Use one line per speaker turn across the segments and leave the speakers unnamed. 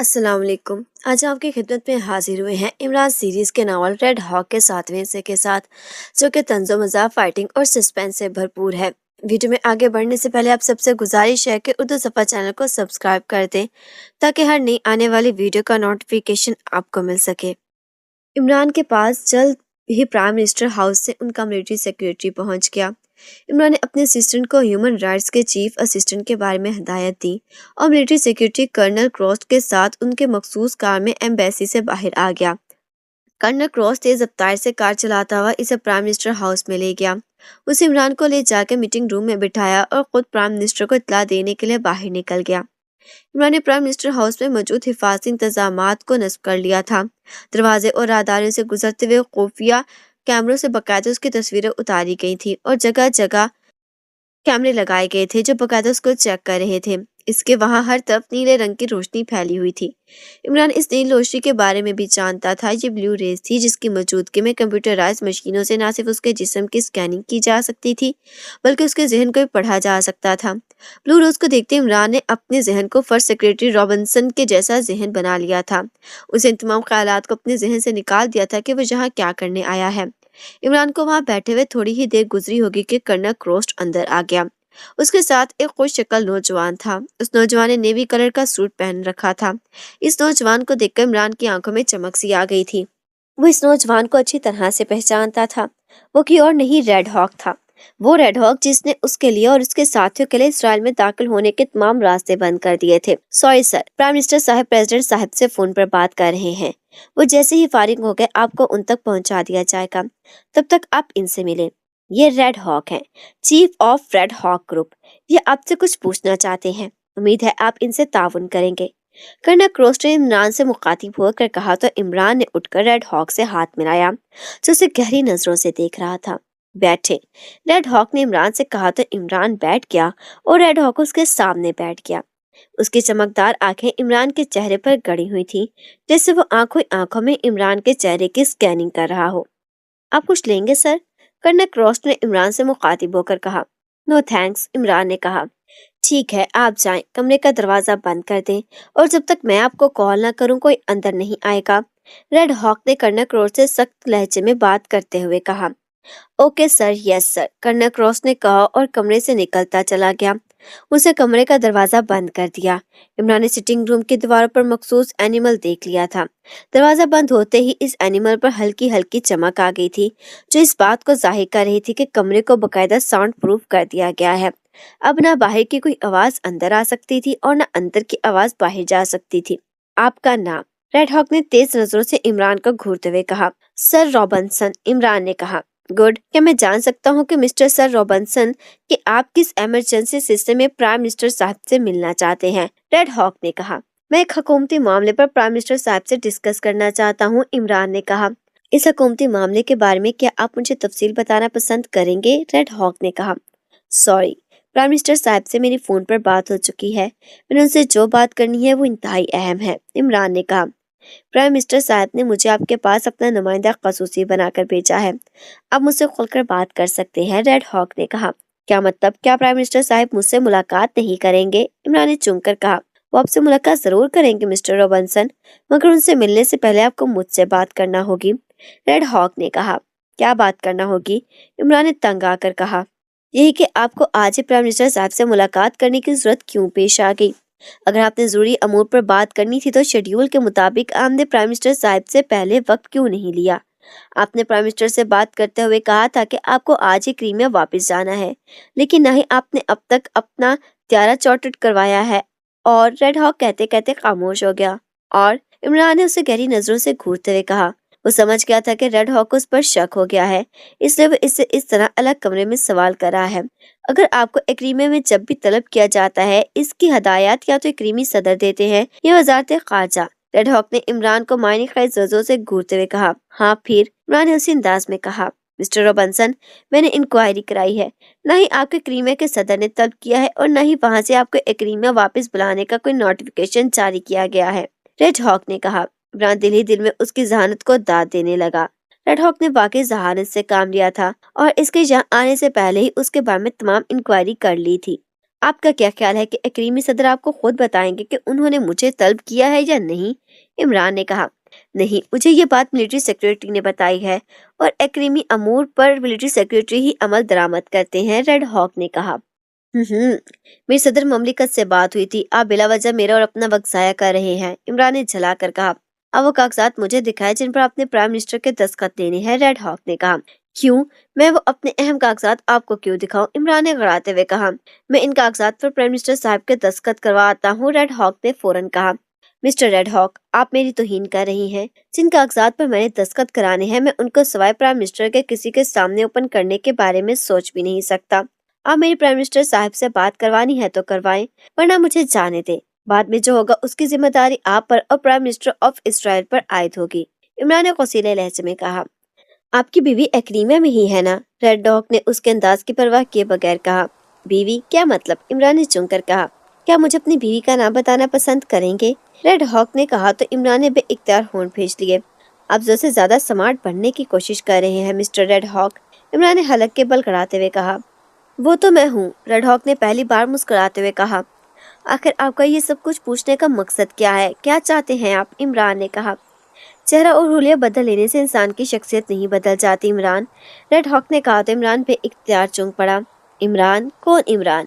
السلام علیکم۔ آج آپ کی خدمت میں حاضر ہوئے ہیں عمران سیریز کے ناول ریڈ ہاک کے 7ویں حصے کے ساتھ، جو کہ طنز و مزاح، فائٹنگ اور سسپینس سے بھرپور ہے۔ ویڈیو میں آگے بڑھنے سے پہلے آپ سب سے گزارش ہے کہ اردو صفحہ چینل کو سبسکرائب کر دیں تاکہ ہر نئی آنے والی ویڈیو کا نوٹیفیکیشن آپ کو مل سکے۔ عمران کے پاس جلد ہی پرائم منسٹر ہاؤس سے ان کا ملٹری سیکریٹری پہنچ گیا۔ عمران نے اپنے اسسٹنٹ کو ہیومن رائٹس کے چیف اسسٹنٹ کے بارے میں ہدایت دی اور ملٹری سیکریٹری کرنل کروسٹ کے ساتھ ان کے مخصوص کار میں ایمبیسی سے باہر آ گیا۔ کرنل کروس تیز رفتار سے کار چلاتا ہوا اسے پرائم منسٹر ہاؤس میں لے گیا۔ اسے عمران کو لے جا کے میٹنگ روم میں بٹھایا اور خود پرائم منسٹر کو اطلاع دینے کے لیے باہر نکل گیا۔ عمران نے پرائم منسٹر ہاؤس میں موجود حفاظتی انتظامات کو نصب کر لیا تھا۔ دروازے اور راہداریوں سے گزرتے ہوئے خفیہ کیمروں سے باقاعدہ اس کی تصویریں اتاری گئی تھیں اور جگہ جگہ کیمرے لگائے گئے تھے جو باقاعدہ اس کو چیک کر رہے تھے۔ اس کے وہاں ہر طرف نیلے رنگ کی روشنی پھیلی ہوئی تھی۔ عمران اس نیلی روشنی کے بارے میں بھی جانتا تھا۔ یہ بلیو ریز تھی جس کی موجودگی میں کمپیوٹرائز مشینوں سے نہ صرف اس کے جسم کی اسکیننگ کی جا سکتی تھی بلکہ اس کے ذہن کو بھی پڑھا جا سکتا تھا۔ بلیو روز کو دیکھتے عمران نے اپنے ذہن کو فرسٹ سیکریٹری رابنسن کے جیسا ذہن بنا لیا تھا۔ اسے ان تمام خیالات کو اپنے ذہن سے نکال دیا تھا کہ وہ یہاں کیا کرنے آیا ہے۔ عمران کو وہاں بیٹھے ہوئے تھوڑی ہی دیر گزری ہوگی کہ کرنل کروسٹ اندر آ گیا۔ اس کے ساتھ ایک خوش شکل نوجوان تھا۔ اس نوجوان نے نیوی کلر کا سوٹ پہن رکھا تھا۔ اس نوجوان کو دیکھ کر عمران کی آنکھوں میں چمک سی آ گئی تھی۔ وہ اس نوجوان کو اچھی طرح سے پہچانتا تھا۔ وہ کوئی اور نہیں، ریڈ ہاک تھا۔ وہ ریڈ ہاک جس نے اس کے لیے اور اس کے ساتھیوں کے لیے اسرائیل میں داخل ہونے کے تمام راستے بند کر دیے تھے۔ سوری سر، پرائم منسٹر صاحب پریزیڈنٹ صاحب سے فون پر بات کر رہے ہیں۔ وہ جیسے ہی فارغ ہو گئے آپ کو ان تک پہنچا دیا جائے گا۔ تب تک آپ ان سے ملیں۔ یہ ریڈ ہاک ہیں، چیف آف ریڈ ہاک گروپ۔ یہ آپ سے کچھ پوچھنا چاہتے ہیں۔ امید ہے آپ ان سے تعاون کریں گے۔ کرنل کروسٹ نے عمران سے مخاطب ہو کر کہا تو عمران نے اٹھ کر ریڈ ہاک سے ہاتھ ملایا جو اسے گہری نظروں سے دیکھ رہا تھا۔ بیٹھے، ریڈ ہاک نے عمران سے کہا تو عمران بیٹھ گیا اور ریڈ ہاک اس کے سامنے بیٹھ گیا۔ اس کی چمکدار آنکھیں عمران کے چہرے پر گڑی ہوئی تھیں جیسے وہ آنکھوں میں عمران کے چہرے کی اسکیننگ کر رہا ہو۔ آپ کچھ لیں گے سر؟ کرنل کروسٹ نے عمران سے مخاطب ہو کر کہا۔ نو تھینکس، عمران نے کہا۔ ٹھیک ہے، آپ جائیں، کمرے کا دروازہ بند کر دیں اور جب تک میں آپ کو کال نہ کروں کوئی اندر نہیں آئے گا۔ ریڈ ہاک نے کرنل کروسٹ سے سخت لہجے میں بات کرتے ہوئے کہا۔ اوکے سر، یس سر، کرنل کروسٹ نے کہا اور کمرے سے نکلتا چلا گیا۔ اسے کمرے کا دروازہ بند کر دیا۔ عمران نے سٹنگ روم کی دیواروں پر مخصوص اینیمل دیکھ لیا تھا۔ دروازہ بند ہوتے ہی اس اینیمل پر ہلکی ہلکی چمک آ گئی تھی جو اس بات کو ظاہر کر رہی تھی کہ کمرے کو باقاعدہ ساؤنڈ پروف کر دیا گیا ہے۔ اب نہ باہر کی کوئی آواز اندر آ سکتی تھی اور نہ اندر کی آواز باہر جا سکتی تھی۔ آپ کا نام؟ ریڈ ہاک نے تیز نظروں سے عمران کو گھورتے ہوئے کہا۔ سر رابنسن، عمران نے کہا۔ گڈ، کیا میں جان سکتا ہوں کہ مسٹر سر رابنسن کہ آپ کس ایمرجنسی سلسلے میں پرائم منسٹر صاحب سے ملنا چاہتے ہیں؟ ریڈ ہاک نے کہا۔ میں ایک حکومتی معاملے پر پرائم منسٹر صاحب سے ڈسکس کرنا چاہتا ہوں، عمران نے کہا۔ اس حکومتی معاملے کے بارے میں کیا آپ مجھے تفصیل بتانا پسند کریں گے؟ ریڈ ہاک نے کہا۔ سوری، پرائم منسٹر صاحب سے میری فون پر بات ہو چکی ہے۔ میں نے ان سے جو بات کرنی ہے وہ انتہائی اہم ہے، عمران نے کہا۔ پرائم منسٹر صاحب نے مجھے آپ کے پاس اپنا نمائندہ خصوصی بنا کر بھیجا ہے۔ آپ مجھ سے کھل کر بات کر سکتے ہیں، ریڈ ہاک نے کہا۔ کیا مطلب؟ کیا پرائم منسٹر صاحب مجھ سے ملاقات نہیں کریں گے؟ عمران نے چونک کر کہا۔ وہ آپ سے ملاقات ضرور کریں گے مسٹر رابنسن، مگر ان سے ملنے سے پہلے آپ کو مجھ سے بات کرنا ہوگی، ریڈ ہاک نے کہا۔ کیا بات کرنا ہوگی؟ عمران نے تنگ آ کر کہا۔ یہی کہ آپ کو آج ہی پرائم منسٹر صاحب سے ملاقات کرنے کی ضرورت کیوں پیش آ گئی؟ اگر آپ نے ضروری امور پر بات کرنی تھی تو شیڈیول کے مطابق آپ نے پرائم منسٹر صاحب سے پہلے وقت کیوں نہیں لیا؟ آپ نے پرائم منسٹر سے بات کرتے ہوئے کہا تھا کہ آپ کو آج ہی کریمیا واپس جانا ہے، لیکن نہ ہی آپ نے اب تک اپنا طیارہ چارٹر کروایا ہے۔ اور ریڈ ہاک کہتے کہتے خاموش ہو گیا اور عمران نے اسے گہری نظروں سے گھورتے ہوئے کہا۔ وہ سمجھ گیا تھا کہ ریڈ ہاک کو اس پر شک ہو گیا ہے، اس لیے وہ اس سے اس طرح الگ کمرے میں سوال کر رہا ہے۔ اگر آپ کو ایکریمیا میں جب بھی طلب کیا جاتا ہے، اس کی ہدایات یا تو ایکریمی صدر دیتے ہیں یا وزارت خارجہ، ریڈ ہاک نے عمران کو معنی خیز نظروں سے گھورتے ہوئے کہا۔ ہاں پھر؟ عمران نے اسی انداز میں کہا۔ مسٹر رابنسن، میں نے انکوائری کرائی ہے، نہ ہی آپ کے ایکریمیا کے صدر نے طلب کیا ہے اور نہ ہی وہاں سے آپ کو ایکریمیا واپس بلانے کا کوئی نوٹیفیکیشن جاری کیا گیا ہے، ریڈ ہاک نے کہا۔ عمران دل ہی دل میں اس کی ذہانت کو داد دینے لگا۔ ریڈ ہاک نے واقعی ذہانت سے کام لیا تھا اور اس کے یہاں آنے سے پہلے ہی اس کے بارے میں تمام انکوائری کر لی تھی۔ آپ کا کیا خیال ہے کہ اکریمی صدر آپ کو خود بتائیں گے کہ انہوں نے مجھے طلب کیا ہے یا نہیں؟ عمران نے کہا، نہیں، مجھے یہ بات ملٹری سیکریٹری نے بتائی ہے اور اکریمی امور پر ملٹری سیکریٹری ہی عمل درآمد کرتے ہیں، ریڈ ہاک نے کہا۔ ہوں میری صدر مملکت سے بات ہوئی تھی، آپ بلا وجہ میرا اور اپنا وقت ضائع کر رہے ہیں، عمران نے جھلا کر کہا۔ اب وہ کاغذات مجھے دکھائے جن پر آپ نے پرائم منسٹر کے دستخط لینے ہیں، ریڈ ہاک نے کہا۔ کیوں؟ میں وہ اپنے اہم کاغذات آپ کو کیوں دکھاؤں؟ عمران نے غراتے ہوئے کہا۔ میں ان کاغذات پر پرائم منسٹر صاحب کے دستخط کرواتا ہوں، ریڈ ہاک نے فوراً کہا۔ مسٹر ریڈ ہاک، آپ میری توہین کر رہی ہیں۔ جن کاغذات پر میں نے دستخط کرانے ہیں میں ان کو سوائے پرائم منسٹر کے کسی کے سامنے اوپن کرنے کے بارے میں سوچ بھی نہیں سکتا۔ آپ میری پرائم منسٹر صاحب سے بات کروانی ہے تو کروائیں، ورنہ مجھے جانے دیں۔ بعد میں جو ہوگا اس کی ذمہ داری آپ پر اور پرائم منسٹر آف اسرائیل پر عائد ہوگی، عمران نے غصیلے لہجے میں کہا۔ آپ کی بیوی ایکریمیا میں ہی ہے نا؟ ریڈ ڈاگ نے اس کے انداز کی پرواہ کیے بغیر کہا۔ بیوی کیا مطلب؟ عمران نے چونک کر کہا۔ کیا مجھے اپنی بیوی کا نام بتانا پسند کریں گے؟ ریڈ ہاک نے کہا تو عمران نے بے اختیار ہونٹ بھیج لیے۔ آپ زور سے زیادہ سمارٹ بننے کی کوشش کر رہے ہیں مسٹر ریڈ ہاک، عمران نے حلق کے بل گڑاتے ہوئے کہا۔ وہ تو میں ہوں، ریڈ ہاک نے پہلی بار مسکراتے ہوئے کہا۔ آخر آپ کا یہ سب کچھ پوچھنے کا مقصد کیا ہے؟ کیا چاہتے ہیں آپ؟ عمران نے کہا۔ چہرہ اور حلیہ بدل لینے سے انسان کی شخصیت نہیں بدل جاتی عمران، ریڈ ہاک نے کہا تو عمران پہ اختیار چونک پڑا۔ عمران؟ کون عمران؟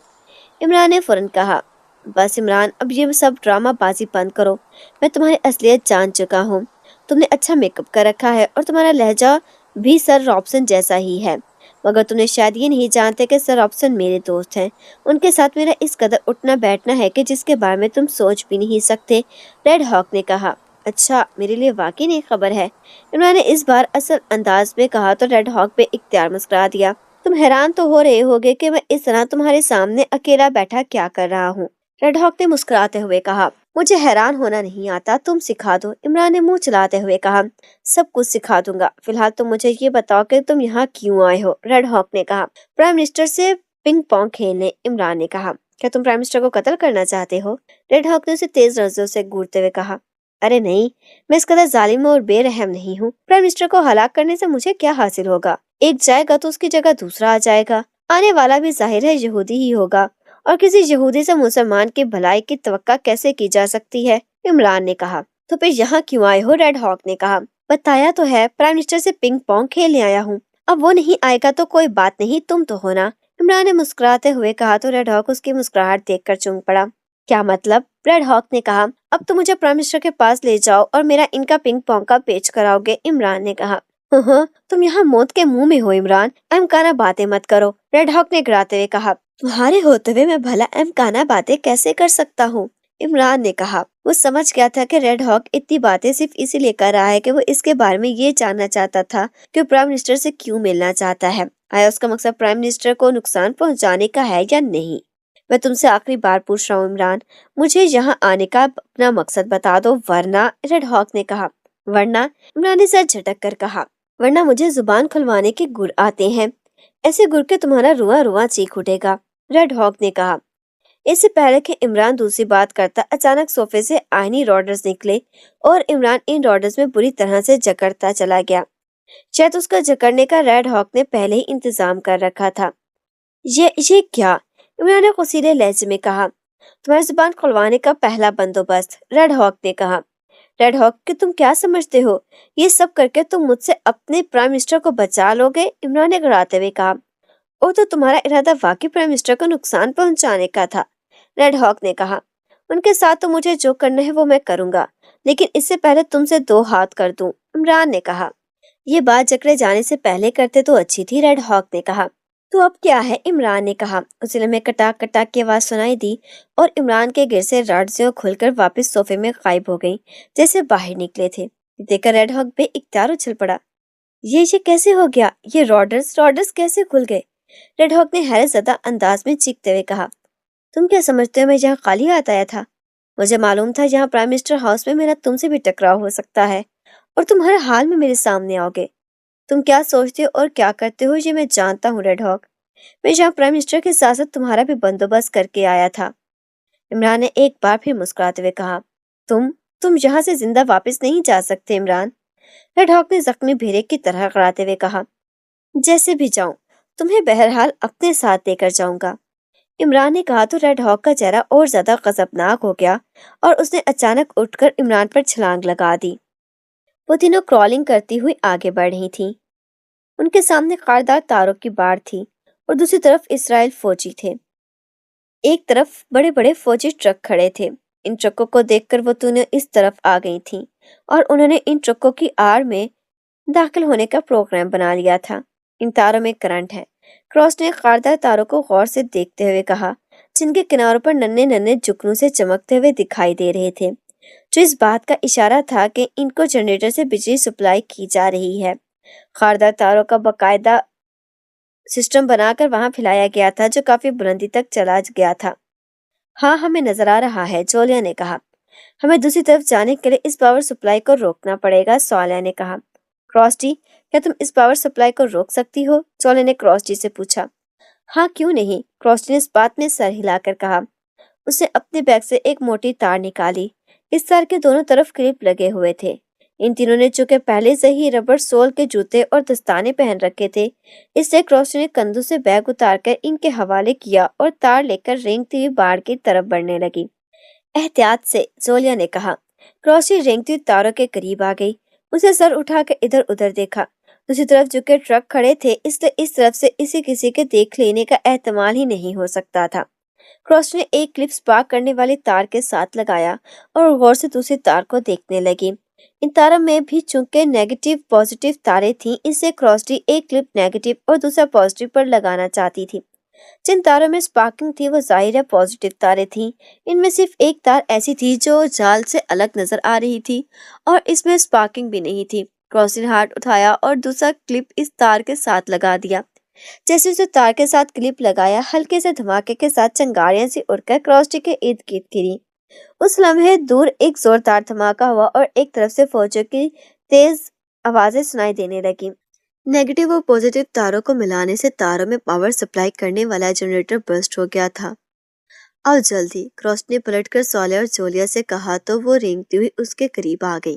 عمران نے فوراً کہا۔ بس عمران، اب یہ سب ڈرامہ بازی بند کرو، میں تمہاری اصلیت جان چکا ہوں۔ تم نے اچھا میک اپ کر رکھا ہے اور تمہارا لہجہ بھی سر رابسن جیسا ہی ہے، مگر تم نے شاید یہ نہیں جانتے کہ سر رابسن میرے دوست ہیں، ان کے ساتھ میرا اس قدر اٹھنا بیٹھنا ہے کہ جس کے بارے میں تم سوچ بھی نہیں سکتے، ریڈ ہاک نے کہا۔ اچھا، میرے لیے واقعی نئی خبر ہے، عمران نے اس بار اصل انداز میں کہا تو ریڈ ہاک پہ اختیار مسکرا دیا۔ تم حیران تو ہو رہے ہوگے کہ میں اس طرح تمہارے سامنے اکیلا بیٹھا کیا کر رہا ہوں، ریڈ ہاک نے مسکراتے ہوئے کہا۔ مجھے حیران ہونا نہیں آتا، تم سکھا دو، عمران نے منہ چلاتے ہوئے کہا۔ سب کچھ سکھا دوں گا، فی الحال تم مجھے یہ بتاؤ کہ تم یہاں کیوں آئے ہو، ریڈ ہاک نے کہا۔ پرائم منسٹر سے پنگ پونگ کھیلنے، عمران نے کہا۔ کیا تم پرائم منسٹر کو قتل کرنا چاہتے ہو؟ ریڈ ہاک نے اسے تیز لفظوں سے گھورتے ہوئے کہا۔ ارے نہیں، میں اس قدر ظالم اور بے رحم نہیں ہوں، پرائم منسٹر کو ہلاک کرنے سے مجھے کیا حاصل ہوگا؟ ایک جائے گا تو اس کی جگہ دوسرا آ جائے گا، آنے والا بھی ظاہر ہے یہودی ہی ہوگا، اور کسی یہودی سے مسلمان کی بھلائی کی توقع کیسے کی جا سکتی ہے، عمران نے کہا۔ تو پھر یہاں کیوں آئے ہو؟ ریڈ ہاک نے کہا۔ بتایا تو ہے، پرائم منسٹر سے پنگ پونگ کھیلنے آیا ہوں، اب وہ نہیں آئے گا تو کوئی بات نہیں، تم تو ہونا، عمران نے مسکراتے ہوئے کہا تو ریڈ ہاک اس کی مسکراہٹ دیکھ کر چونک پڑا۔ کیا مطلب؟ ریڈ ہاک نے کہا۔ اب تو مجھے پرائم منسٹر کے پاس لے جاؤ اور میرا ان کا پنگ پونگ کا پیچ کراؤ گے، عمران نے کہا۔ ہاں، تم یہاں موت کے منہ میں ہو عمران، احمقانہ باتیں مت کرو، ریڈ ہاک نے گراتے ہوئے کہا۔ تمہارے ہوتے ہوئے میں بھلا احمقانہ باتیں کیسے کر سکتا ہوں، عمران نے کہا۔ وہ سمجھ گیا تھا کہ ریڈ ہاک اتنی باتیں صرف اسی لیے کر رہا ہے کہ وہ اس کے بارے میں یہ جاننا چاہتا تھا کہ پرائم منسٹر سے کیوں ملنا چاہتا ہے، آیا اس کا مقصد پرائم منسٹر کو نقصان پہنچانے کا ہے یا نہیں۔ میں تم سے آخری بار پوچھ رہا ہوں عمران، مجھے یہاں آنے کا اپنا مقصد بتا دو ورنہ، ریڈ ہاک نے کہا۔ ورنہ؟ عمران نے سر جھٹک کر کہا۔ ورنہ مجھے زبان کھلوانے کے گر آتے ہیں، ایسے گر کے تمہارا رواں رواں چیخ اٹھے گا، ریڈ ہاک نے کہا۔ اس سے پہلے کہ عمران دوسری بات کرتا، اچانک صوفے سے آئینی راڈرز نکلے اور عمران ان راڈرز میں بری طرح سے جکڑتا چلا گیا۔ شاید اس کا جکڑنے کا ریڈ ہاک نے پہلے ہی انتظام کر رکھا تھا۔ یہ کیا؟ عمران نے غصیلے لہجے میں کہا۔ تمہاری زبان کھلوانے کا پہلا بندوبست، ریڈ ہاک نے کہا۔ ریڈ ہاک کہ تم کیا سمجھتے ہو یہ سب کر کے تم مجھ سے اپنے پرائم منسٹر کو بچا لو گے، عمران نے گڑاتے ہوئے کہا۔ اور تو تمہارا ارادہ واقعی پرائم منسٹر کو نقصان پہنچانے کا تھا، ریڈ ہاک نے کہا۔ ان کے ساتھ تو مجھے جو کرنا ہے وہ میں کروں گا، لیکن اس سے پہلے تم سے 2 ہاتھ کر دوں، عمران نے کہا۔ یہ بات جکڑے جانے سے پہلے کرتے تو اچھی تھی، ریڈ ہاک نے کہا۔ تو اب کیا ہے، عمران نے کہا۔ اس میں کٹاک کٹاک کی آواز سنائی دی اور عمران کے گر سے راڈزیں کھل کر واپس صوفے میں غائب ہو گئیں جیسے باہر نکلے تھے۔ دیکھ کر ریڈ ہاک بے اختیار اچھل پڑا۔ یہ کیسے ہو گیا؟ یہ راڈرز کیسے کھل گئے؟ ریڈ ہاک نے حیرت زدہ انداز میں چیختے ہوئے کہا۔ تم کیا سمجھتے ہو میں یہاں خالی ہاتھ آیا تھا؟ مجھے معلوم تھا یہاں پرائم منسٹر ہاؤس میں میرا تم سے بھی ٹکراؤ ہو سکتا ہے اور تم ہر حال میں میرے سامنے آؤ گے۔ تم کیا سوچتے ہو اور کیا کرتے ہو یہ میں جانتا ہوں ریڈ ہاک، میں یہاں پرائم منسٹر کے ساتھ ساتھ تمہارا بھی بندوبست کر کے آیا تھا، عمران نے ایک بار پھر مسکراتے ہوئے کہا۔ تم یہاں سے زندہ واپس نہیں جا سکتے عمران، ریڈ ہاک نے زخمی بھیڑے کی طرح غراتے ہوئے کہا۔ جیسے بھی جاؤں، تمہیں بہرحال اپنے ساتھ لے کر جاؤں گا، عمران نے کہا تو ریڈ ہاک کا چہرہ اور زیادہ غضبناک ہو گیا اور اس نے اچانک اٹھ کر عمران پر چھلانگ لگا دی۔ وہ تینوں کرالنگ کرتی ہوئی آگے بڑھ رہی تھیں۔ ان کے سامنے خاردار تاروں کی باڑ تھی اور دوسری طرف اسرائیل فوجی تھے۔ ایک طرف بڑے بڑے فوجی ٹرک کھڑے تھے۔ ان ٹرکوں کو دیکھ کر وہ تینوں اس طرف آ گئی تھیں اور انہوں نے ان ٹرکوں کی آڑ میں داخل ہونے کا پروگرام بنا لیا تھا۔ ان تاروں میں کرنٹ ہے، کراس نے خاردار تاروں کو غور سے دیکھتے ہوئے کہا، جن کے کناروں پر ننھے ننھے جکنوں سے چمکتے ہوئے دکھائی دے رہے تھے، جو اس بات کا اشارہ تھا کہ ان کو جنریٹر سے بجلی سپلائی کی جا رہی ہے۔ خاردار تاروں کا باقاعدہ سسٹم بنا کر وہاں پھیلایا گیا تھا جو کافی بلندی تک چلا گیا تھا۔ ہاں، ہمیں نظر آ رہا ہے، جولیا نے کہا۔ ہمیں دوسری طرف جانے کے لیے اس پاور سپلائی کو روکنا پڑے گا، سوالیا نے کہا۔ کراسٹی، کیا تم اس پاور سپلائی کو روک سکتی ہو؟ جولیا نے کراسٹی سے پوچھا۔ ہاں، کیوں نہیں؟ کراسٹی نے اس بات میں سر ہلا کر کہا۔ اس نے اپنے بیگ سے ایک موٹی تار نکالی۔ اس تار کے دونوں طرف کلپ لگے ہوئے تھے۔ ان تینوں نے چونکہ پہلے سے ہی ربڑ سول کے جوتے اور دستانے پہن رکھے تھے، اس لیے کراسٹی نے کندھوں سے بیگ اتار کر ان کے حوالے کیا اور تار لے کر رینگتی ہوئی باڑ کی طرف بڑھنے لگی۔ احتیاط سے، جولیا نے کہا۔ کراسٹی رینگتی ہوئی تاروں کے قریب آ گئی۔ اسے سر اٹھا کر ادھر ادھر دیکھا۔ دوسری طرف جو کہ ٹرک کھڑے تھے، اس لیے اس طرف سے کسی کے دیکھ لینے کا احتمال ہی نہیں ہو سکتا تھا۔ کراسٹی نے ایک کلپ سپارک کرنے والی تار کے ساتھ لگایا اور غور سے دوسری تار کو دیکھنے لگی۔ ان تاروں میں بھی چونکہ نیگیٹو پازیٹیو تاریں تھیں، اس سے کراسٹی ایک کلپ نیگیٹو اور دوسرا پازیٹیو پر لگانا چاہتی تھی۔ جن تاروں میں سپارکنگ تھی وہ ظاہر ہے پازیٹیو تاریں تھیں۔ ان میں صرف ایک تار ایسی تھی جو جال سے الگ نظر آ رہی تھی اور اس میں سپارکنگ بھی نہیں تھی۔ کراسٹی نے ہاتھ اٹھایا اور دوسرا کلپ اس تار کے ساتھ لگا دیا۔ جیسے اسے تار کے ساتھ کلپ لگایا، ہلکے سے دھماکے کے ساتھ چنگاریاں سی اڑ کر کراسٹی کے ارد گرد گری۔ اس لمحے دور ایک زوردار دھماکہ ہوا اور ایک طرف سے فوجیوں کی تیز آوازیں سنائی دینے لگیں۔ نیگیٹو اور پازیٹیو تاروں کو ملانے سے تاروں میں پاور سپلائی کرنے والا جنریٹر برسٹ ہو گیا تھا۔ آؤ جلدی، کراسٹی نے پلٹ کر سوالیا اور جولیا سے کہا تو وہ رینگتی ہوئی اس کے قریب آ گئی۔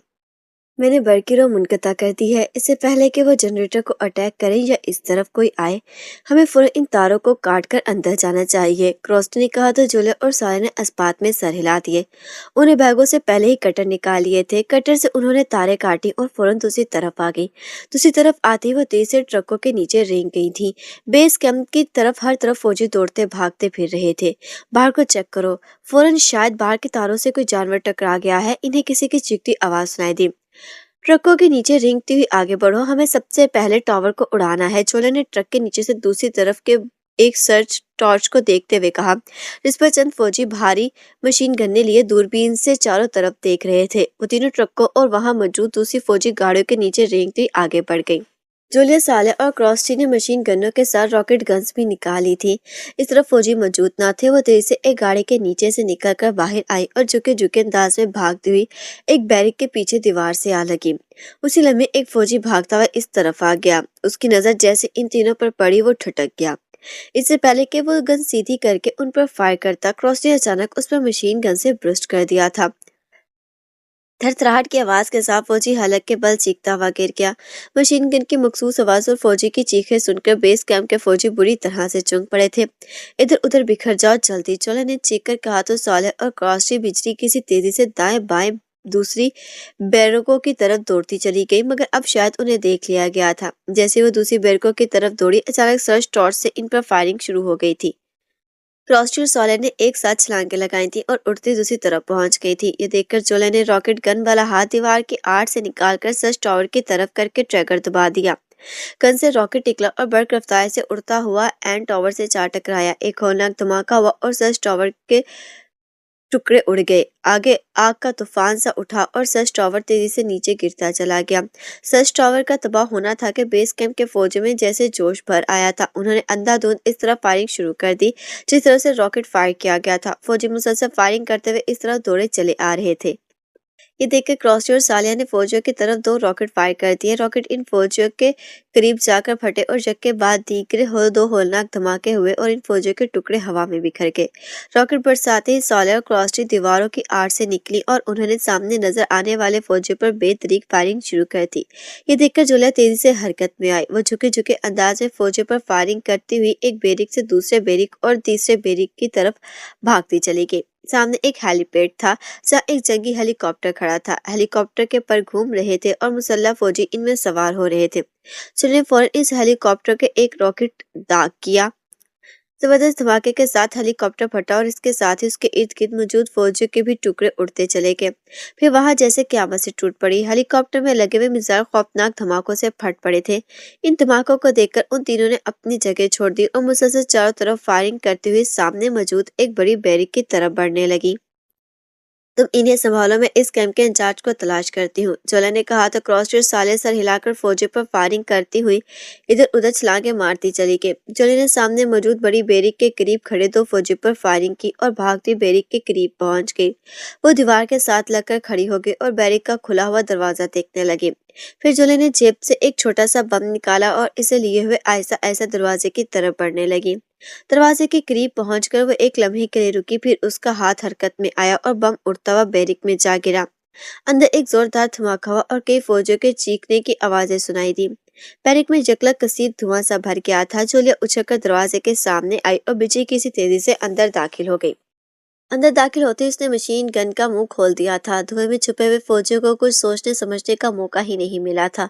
میں نے برقی رو منقطع کر دی ہے۔ اس سے پہلے کہ وہ جنریٹر کو اٹیک کریں یا اس طرف کوئی آئے، ہمیں فوراً ان تاروں کو کاٹ کر اندر جانا چاہیے، کراسٹی نے کہا تو جولیا اور سوالیا نے اس بات میں سر ہلا دیے۔ انہیں بیگوں سے پہلے ہی کٹر نکال لیے تھے۔ کٹر سے انہوں نے تاریں کاٹی اور فوراً دوسری طرف آ گئی۔ دوسری طرف آتی وہ تیز سے ٹرکوں کے نیچے رینگ گئی تھیں۔ بیس کیمپ کی طرف ہر طرف فوجی دوڑتے بھاگتے پھر رہے تھے۔ باہر کو چیک کرو، فوراً، شاید باہر کی تاروں سے کوئی جانور ٹکرا گیا ہے، انہیں کسی کی چیختی آواز سنائی دی۔ ٹرکوں کے نیچے رینگتی ہوئی آگے بڑھو، ہمیں سب سے پہلے ٹاور کو اڑانا ہے، جولیا نے ٹرک کے نیچے سے دوسری طرف کے ایک سرچ ٹارچ کو دیکھتے ہوئے کہا، جس پر چند فوجی بھاری مشین گنیں لیے دوربین سے چاروں طرف دیکھ رہے تھے۔ وہ تینوں ٹرکوں اور وہاں موجود دوسری فوجی گاڑیوں کے نیچے رینگتی ہوئی آگے بڑھ گئی۔ جولیا، سوالیا اور کراسٹی نے مشین گنوں کے ساتھ راکٹ گنز بھی نکالی تھی۔ اس طرف فوجی موجود نہ تھے۔ وہ تیزی سے ایک گاڑی کے نیچے سے نکل کر باہر آئی اور جھکے انداز میں بھاگتی ہوئی ایک بیرک کے پیچھے دیوار سے آ لگی۔ اسی لمحے ایک فوجی بھاگتا ہوا اس طرف آ گیا۔ اس کی نظر جیسے ان تینوں پر پڑی وہ ٹھٹک گیا۔ اس سے پہلے کہ وہ گن سیدھی کر کے ان پر فائر کرتا، کراسٹی نے اچانک اس پر مشین گن سے برسٹ کر دیا تھا۔ تھرتھراہٹ کی آواز کے ساتھ فوجی حلق کے بل چیختا ہوا گر گیا۔ مشین گن کی مخصوص آواز اور فوجی کی چیخیں سن کر بیس کیمپ کے فوجی بری طرح سے چونک پڑے تھے۔ ادھر ادھر بکھر جاؤ جلدی، جولیا نے چیخ کر کہا تو سوالیا اور کراسٹی بجلی کی سی تیزی سے دائیں بائیں دوسری بیرکوں کی طرف دوڑتی چلی گئی، مگر اب شاید انہیں دیکھ لیا گیا تھا۔ جیسے وہ دوسری بیرکوں کی طرف دوڑی، اچانک سرچ ٹارچ سے ان پر فائرنگ شروع ہو گئی تھی۔ کراسٹی اور سوالیا نے ایک ساتھ چھلانگیں لگائی تھیں اور اڑتی دوسری طرف پہنچ گئی تھی۔ یہ دیکھ کر جولیا نے راکٹ گن والا ہاتھ دیوار کی آڑ سے نکال کر سرچ ٹاور کی طرف کر کے ٹریگر دبا دیا۔ گن سے راکٹ نکلا اور برق رفتار سے اڑتا ہوا اینڈ ٹاور سے جا ٹکرایا۔ ایک ہولناک دھماکہ ہوا اور سرچ ٹاور کے ٹکڑے اڑ گئے۔ آگے آگ کا طوفان سا اٹھا اور سرچ ٹاور تیزی سے نیچے گرتا چلا گیا۔ سرچ ٹاور کا تباہ ہونا تھا کہ بیس کیمپ کے فوجیوں میں جیسے جوش بھر آیا تھا۔ انہوں نے اندھا دھند اس طرف فائرنگ شروع کر دی جس طرف سے راکٹ فائر کیا گیا تھا۔ فوجی مسلسل فائرنگ کرتے ہوئے اس طرف دوڑے چلے آ رہے تھے۔ یہ دیکھ کر کراسٹی اور سوالیا نے فوجیوں کی طرف 2 راکٹ فائر کر دیے۔ راکٹ ان فوجیوں کے करीब जाकर फटे और जग के बाद दीगरे हो दो होलनाक धमाके हुए और इन फौजियों के टुकड़े हवा में बिखर गए। रॉकेट बरसाते ही सॉले और क्रॉसटी दीवारों की आड़ से निकली और उन्होंने सामने नजर आने वाले फौजियों पर बेतरीक फायरिंग शुरू कर दी। ये देखकर जूलिया तेजी से हरकत में आई। वो झुके झुके अंदाज में फौजियों पर फायरिंग करती हुई एक बैरिक से दूसरे बैरिक और तीसरे बैरिक की तरफ भागती चली गई। सामने एक हेलीपैड था जहाँ एक जंगी हेलीकॉप्टर खड़ा था। हेलीकॉप्टर के पर घूम रहे थे और मुसल्लह फौजी इनमें सवार हो रहे थे। ने फौरन इस हेलीकॉप्टर के एक रॉकेट दाग किया। जबरदस्त धमाके के साथ हेलीकॉप्टर फटा और इसके साथ ही उसके इर्द गिर्द मौजूद फौजियों के भी टुकड़े उड़ते चले गए। फिर वहां जैसे क्यामत से टूट पड़ी। हेलीकॉप्टर में लगे हुए मिसाइल खौफनाक धमाकों से फट पड़े थे। इन धमाकों को देखकर उन तीनों ने अपनी जगह छोड़ दी और मुसलसल चारों तरफ फायरिंग करते हुए सामने मौजूद एक बड़ी बैरिक की तरफ बढ़ने लगी। तुम इन्हें संभालो, मैं इस कैंप के इंचार्ज को तलाश करती हूँ, जोला ने कहा तो क्रॉसटेड साले सर हिलाकर फौजी पर फायरिंग करती हुई इधर उधर छलांगे मारती चली गई। जोले ने सामने मौजूद बड़ी बैरिक के करीब खड़े दो फौजी पर फायरिंग की और भागती बैरिक के करीब पहुंच गई। वो दीवार के साथ लगकर खड़ी हो गई और बैरिक का खुला हुआ दरवाजा देखने लगी। फिर जोले ने जेब से एक छोटा सा बम निकाला और इसे लिए हुए ऐसा ऐसा दरवाजे की तरफ बढ़ने लगी। दरवाजे के करीब पहुंचकर वो एक लम्हे के लिए रुकी। फिर उसका हाथ हरकत में आया और बम उड़ता हुआ बैरिक में जा गिरा। अंदर एक जोरदार धमाका हुआ और कई फौजियों के चीखने की आवाजें सुनाई दी। बैरिक में जगलग कसीर धुआं सा भर गया था। जोलिया उछलकर दरवाजे के सामने आई और बिजली की सी तेजी से अंदर दाखिल हो गई। अंदर दाखिल होते ही उसने मशीन गन का मुंह खोल दिया था। धुएं में छुपे हुए फौजियों को कुछ सोचने समझने का मौका ही नहीं मिला था।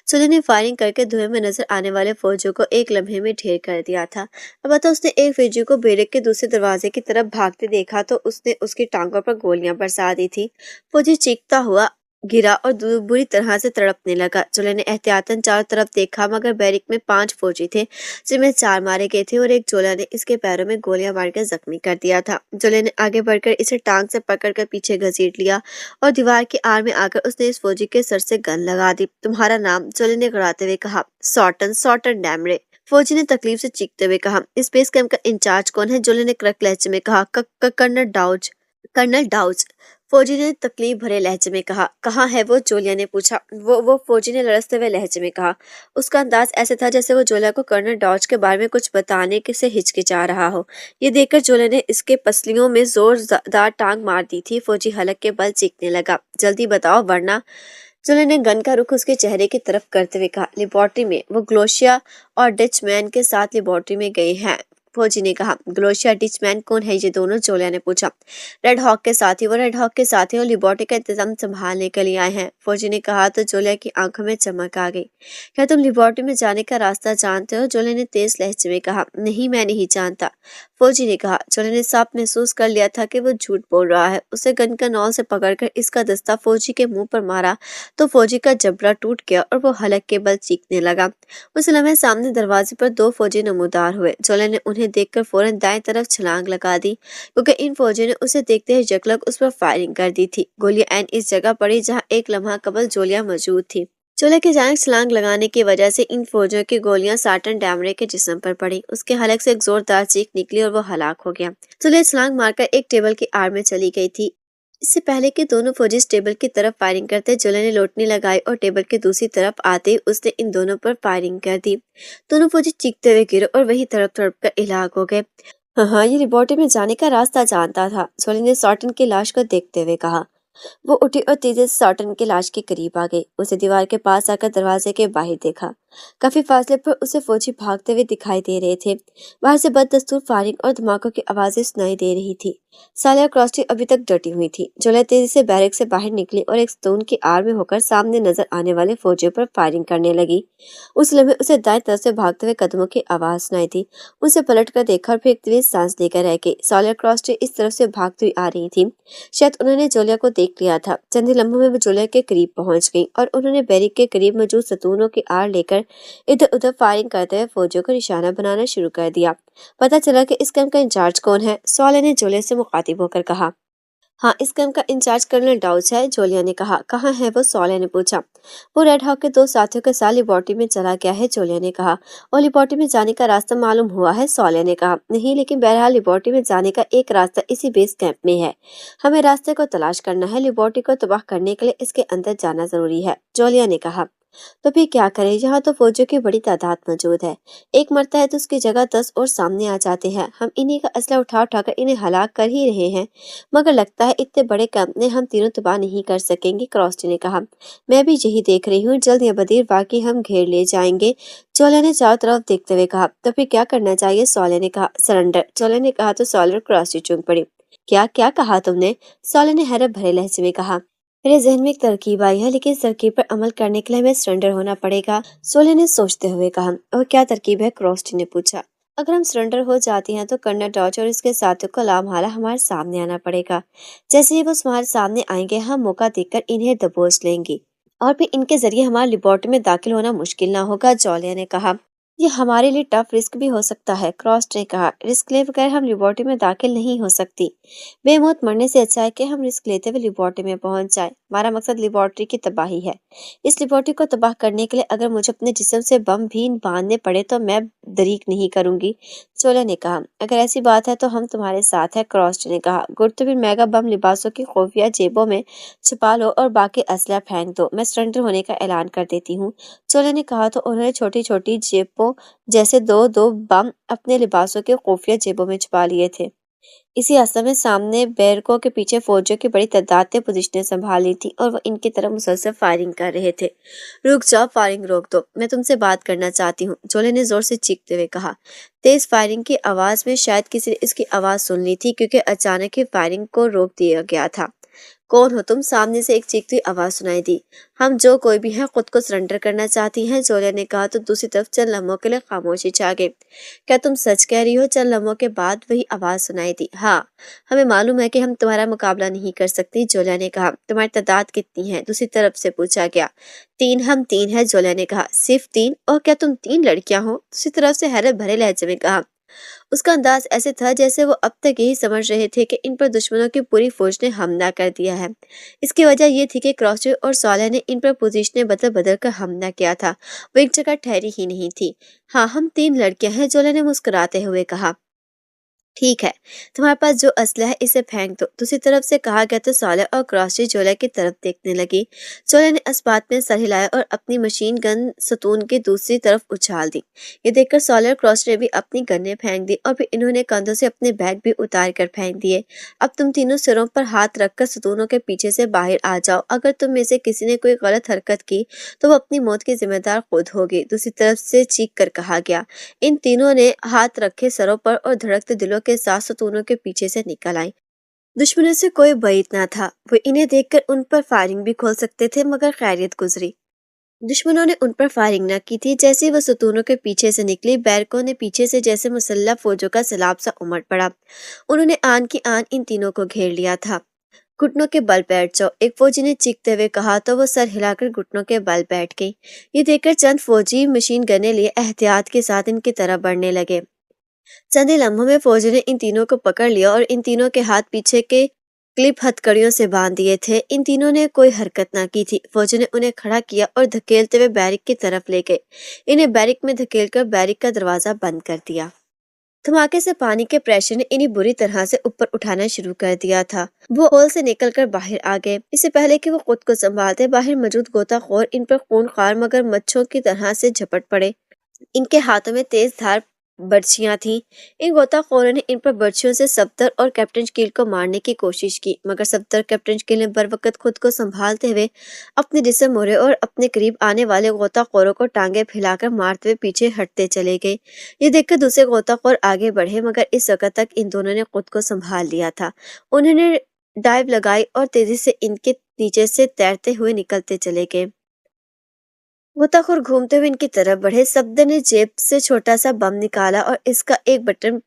सुले ने फायरिंग करके धुएं में नजर आने वाले फौजियों को एक लम्हे में ढेर कर दिया था। अब तो उसने एक फौजी को बैरक के दूसरे दरवाजे की तरफ भागते देखा तो उसने उसकी टांगों पर गोलियां बरसा दी थी। फौजी चीखता हुआ गिरा और बुरी तरह से तड़पने लगा। जोले ने एहतियातन चारों तरफ देखा मगर बैरिक में 5 फौजी थे जिनमें 4 मारे गए थे और एक जोला ने इसके पैरों में गोलियां मारकर जख्मी कर दिया था। जोले ने आगे बढ़कर इसे टांग से पकड़कर पीछे घसीट लिया और दीवार की आड़ में आकर उसने इस फौजी के सर से गन लगा दी। तुम्हारा नाम? जोले ने गड़ाते हुए कहा। सॉटन, सॉटन डैमरे, फौजी ने तकलीफ से चीखते हुए कहा। स्पेस कैंप का इंचार्ज कौन है? जोले ने क्रक लहजे में कहा। Colonel douse. कर्नल डाउज, फौजी ने तकलीफ भरे लहजे में कहा। कहाँ है वो? जोलिया ने पूछा। वो फौजी ने लड़सते हुए लहजे में कहा। उसका अंदाज ऐसे था जैसे वो जोलिया को कर्नल डॉज के बारे में कुछ बताने से हिचकिचा रहा हो। ये देखकर जोलिया ने इसके पसलियों में जोरदार टांग मार दी थी। फौजी हलक के बल चीखने लगा। जल्दी बताओ वरना। जोलिया ने गन का रुख उसके चेहरे की तरफ करते हुए कहा। लेबोरेटरी में। वो ग्लोशिया और डचमैन के साथ लेबोरेटरी में गए हैं, फौजी ने कहा। ग्लोशिया, डिचमैन कौन है ये दोनों? जोलिया ने पूछा। रेड हॉक के साथी। वो रेड हॉक के साथी और लेबोरेटरी का इंतजाम संभालने के लिए आए हैं, फौजी ने कहा तो जोलिया की आंखों में चमक आ गई। क्या तुम लेबोरेटरी में जाने का रास्ता जानते हो? जोलिया ने तेज लहजे में कहा। नहीं, मैं नहीं जानता, फौजी ने कहा। जोलिया ने साफ महसूस कर लिया था कि वो झूठ बोल रहा है। उसे गन का नौल से पकड़कर इसका दस्ता फौजी के मुंह पर मारा तो फौजी का जबड़ा टूट गया और वो हलक के बल चीखने लगा। उस लम्हे सामने दरवाजे पर 2 फौजी नमूदार हुए। जोलिया ने उन्हें देखकर फौरन दाएं तरफ छलांग लगा दी क्योंकि इन फौजियों ने उसे देखते ही जगलग उस पर फायरिंग कर दी थी। गोलियां ऐन इस जगह पड़ी जहां एक लम्हा कबल जोलिया मौजूद थी। जोलिया के अचानक छलांग लगाने की वजह से इन फौजियों की गोलियां सॉटन डैमरे के जिस्म पर पड़ी। उसके हलक से एक जोरदार चीख निकली और वो हलाक हो गया। जोलिया छलांग मारकर एक टेबल की आड़ में चली गई थी। इससे पहले कि दोनों फौजी इस टेबल की तरफ फायरिंग करते, जोलिया ने लोटनी लगाई और टेबल के दूसरी तरफ आते ही उसने इन दोनों पर फायरिंग कर दी। दोनों फौजी चीखते हुए गिरे और वही तड़प तड़प कर इलाक हो गए। हाँ, ये लेबोरेटरी में जाने का रास्ता जानता था, जोलिया ने सॉटन की लाश को देखते हुए कहा। वो उठी और तेजी से सॉटन की लाश के करीब आ गई। उसे दीवार के पास आकर दरवाजे के बाहर देखा। काफी फासले पर उसे फौजी भागते हुए दिखाई दे रहे थे। बाहर से बददस्तूर फायरिंग और धमाकों की आवाजें सुनाई दे रही थी। सालिया क्रॉसटी अभी तक डटी हुई थी। जोलिया तेजी से बैरक से बाहर निकली और एक स्टोन की आड़ में होकर सामने नजर आने वाले फौजियों पर फायरिंग करने लगी। उस लम्हे उसे दाएं तरफ से भागते हुए कदमों की आवाज सुनाई दी। उसे पलट कर देखा और फिर एक तेज सांस लेकर रह गई। सालिया क्रॉसटी इस तरफ से भागती हुई आ रही थी। शायद उन्होंने जोलिया को देख लिया था। चंद ही लम्हों में वो जोलिया के करीब पहुंच गई और उन्होंने बैरिक के करीब मौजूद सतूनों की आड़ लेकर इधर उधर फायरिंग करते हुए फौजियों को निशाना बनाना शुरू कर दिया। पता चला कि इस कैंप का इंचार्ज कौन है? सालिया ने जोलिया से मुखातिब होकर कहा। हाँ, इस कैंप का इंचार्ज कर्नल डाउच है, जोलिया ने कहा। कहाँ है वो? सालिया ने पूछा। वो रेड हॉक के 2 साथियों के साथ लेबोरेटरी में चला गया है, जोलिया ने कहा। और लेबोरेटरी में जाने का रास्ता मालूम हुआ है? सालिया ने कहा। नहीं, लेकिन बहरहाल लेबोरेटरी में जाने का एक रास्ता इसी बेस कैंप में है। हमें रास्ते को तलाश करना है। लेबोरेटरी को तबाह करने के लिए इसके अंदर जाना जरूरी है, जोलिया ने कहा। तो फिर क्या करें, यहाँ तो फौजियों की बड़ी तादाद मौजूद है। एक मरता है तो उसकी जगह 10 और सामने आ जाते हैं। हम इन्हीं का असला उठा उठाकर इन्हें हलाक कर ही रहे हैं, मगर लगता है इतने बड़े कैंप में हम तीनों तबाह नहीं कर सकेंगे, क्रॉसटी ने कहा। मैं भी यही देख रही हूँ, जल्द या बदीर वाकई हम घेर ले जाएंगे, चोले ने चारों तरफ देखते हुए कहा। तो फिर क्या करना चाहिए, सोले ने कहा। सरेंडर, चोले ने कहा तो सोले और क्रॉसटी चौंक पड़ी। क्या क्या कहा तुमने, सोले ने हैरत भरे लहजे में कहा। मेरे जहन में एक तरकीब आई है, लेकिन इस तरकीब पर अमल करने के लिए हमें सरेंडर होना पड़ेगा, सोले ने सोचते हुए कहा। और क्या तरकीब है, क्रॉसटी ने पूछा। अगर हम सरेंडर हो जाते हैं तो कर्नल डॉच और इसके साथियों का लामहाला हमारे सामने आना पड़ेगा। जैसे ही वो हमारे सामने आएंगे, हम मौका देखकर इन्हें दबोच लेंगे और फिर इनके जरिए हमारे लेबोरेटरी में दाखिल होना मुश्किल ना होगा, जॉलिया ने कहा। ये हमारे लिए टफ रिस्क भी हो सकता है, क्रॉस्ट ने कहा। रिस्क ले बगैर हम लेबोरेटरी में दाखिल नहीं हो सकती। बेमौत मरने से अच्छा है कि हम रिस्क लेते हुए लेबोरेटरी में पहुंच जाए। हमारा मकसद लेबोरेटरी की तबाही है। इस लेबोरेटरी को तबाह करने के लिए अगर मुझे अपने जिस्म से बम भी बांधने पड़े तो मैं दरीक नहीं करूंगी, चोला ने कहा। अगर ऐसी बात है तो हम तुम्हारे साथ है, क्रॉस्ट ने कहा। गुड, तो फिर मेगा बम लिबासों की खुफिया जेबों में छुपा लो और बाकी असला फेंक दो। मैं सरेंडर होने का ऐलान कर देती हूँ, चोले ने कहा। तो उन्होंने छोटी छोटी जेबों जैसे दो दो बम अपने लिबासों के खुफिया जेबों में छुपा लिए थे। इसी अवस्था में सामने बैरकों के पीछे फौजियों की बड़ी तादाद ने पोजीशनें संभाल ली थी और वो इनकी तरफ मुसलसल फायरिंग कर रहे थे। रुक जाओ, फायरिंग रोक दो, मैं तुमसे बात करना चाहती हूँ, जोले ने जोर से चीखते हुए कहा। तेज फायरिंग की आवाज में शायद किसी ने इसकी आवाज सुन ली थी, क्योंकि अचानक ही फायरिंग को रोक दिया गया था। कौन हो तुम, सामने से एक चीखती आवाज सुनाई दी। हम जो कोई भी हैं खुद को सरेंडर करना चाहती हैं, जोलिया ने कहा। तो दूसरी तरफ चंद लम्हों के लिए खामोशी छा गई। क्या तुम सच कह रही हो, चंद लम्हों के बाद वही आवाज सुनाई दी। हाँ, हमें मालूम है कि हम तुम्हारा मुकाबला नहीं कर सकती, जोलिया ने कहा। तुम्हारी तादाद कितनी है, दूसरी तरफ से पूछा गया। 3, हम 3 है, जोलिया ने कहा। सिर्फ 3? और क्या तुम 3 लड़कियां हो, दूसरी तरफ से हैरत भरे लहजे में कहा। उसका अंदाज ऐसे था जैसे वो अब तक यही समझ रहे थे कि इन पर दुश्मनों की पूरी फौज ने हमला कर दिया है। इसकी वजह ये थी कि क्रॉसवे और सालेह ने इन पर पोजीशनें बदल बदल कर हमला किया था। वो एक जगह ठहरी ही नहीं थी। हाँ, हम 3 लड़कियां हैं, जोले ने मुस्कुराते हुए कहा। ठीक है, तुम्हारे पास जो असला है इसे फेंक दो, दूसरी तरफ से कहा गया। तो सालेह और क्रॉसटी जोले की तरफ देखने लगी। जोले ने इस बात में सर हिलाया और अपनी मशीन गन सतून की दूसरी तरफ उछाल दी। ये देखकर सालेह और क्रॉसटी ने भी अपनी गन्नें फेंक दी और फिर इन्होंने कंधों से अपने बैग भी उतार कर फेंक दिए। अब तुम तीनों सिरों पर हाथ रखकर सतूनों के पीछे से बाहर आ जाओ। अगर तुम में से किसी ने कोई गलत हरकत की तो वो अपनी मौत की जिम्मेदार खुद होगी, दूसरी तरफ से चीख कर कहा गया। इन तीनों ने हाथ रखे सरों पर और धड़कते दिलों के साथ सतूनों के पीछे से निकल आई। दुश्मनों से कोई बैत ना था, वो इन्हें देखकर उन पर फायरिंग भी खोल सकते थे, मगर खैरियत गुजरी। दुश्मनों ने उन पर फायरिंग न की थी। जैसे ही वो सतूनों के पीछे से निकली, बैरकों ने पीछे से जैसे मुसल्लह फौजों का सैलाब सा उमड़ पड़ा। उन्होंने आन की आन इन तीनों को घेर लिया था। घुटनों के बल बैठ जाओ, एक फौजी ने चीखते हुए कहा। तो वो सर हिलाकर घुटनों के बल बैठ गई। ये देखकर चंद फौजी मशीन गने लिए एहतियात के साथ इनकी तरफ बढ़ने लगे। चंद ही लम्हों में फौजी ने इन तीनों को पकड़ लिया और इन तीनों के हाथ पीछे के क्लिप हथकड़ियों से बांध दिए थे। इन तीनों ने कोई हरकत ना की थी। फौजी ने उन्हें खड़ा किया और धकेलते हुए बैरिक की तरफ ले गए। इन्हें बैरिक में धकेलकर बैरिक का दरवाजा बंद कर दिया। धमाके से पानी के प्रेशर ने इन्हें बुरी तरह से ऊपर उठाना शुरू कर दिया था। वो होल से निकलकर बाहर आ गए। इससे पहले कि वो खुद को संभालते, बाहर मौजूद गोताखोर इन पर खूंखार मगर मच्छों की तरह से झपट पड़े। इनके हाथों में तेज धार बर्छियां थीं। इन गोताखोरों ने इन पर बर्छियों से सफदर और कैप्टन शकील को मारने की कोशिश की, मगर सफदर कैप्टन शकील ने बर वक्त खुद को संभालते हुए अपने जिस्म मोड़े और अपने करीब आने वाले गोताखोरों को टांगे फैलाकर मारते हुए पीछे हटते चले गए। ये देखकर दूसरे गोताखोर आगे बढ़े, मगर इस वक्त तक इन दोनों ने खुद को संभाल लिया था। उन्होंने डाइव लगाई और तेजी से इनके नीचे से तैरते हुए निकलते चले गए। गोताखोर घूमते हुए इनकी तरफ बढ़े। सफदर ने जेब से छोटा सा बम निकाला और इसका एक बटन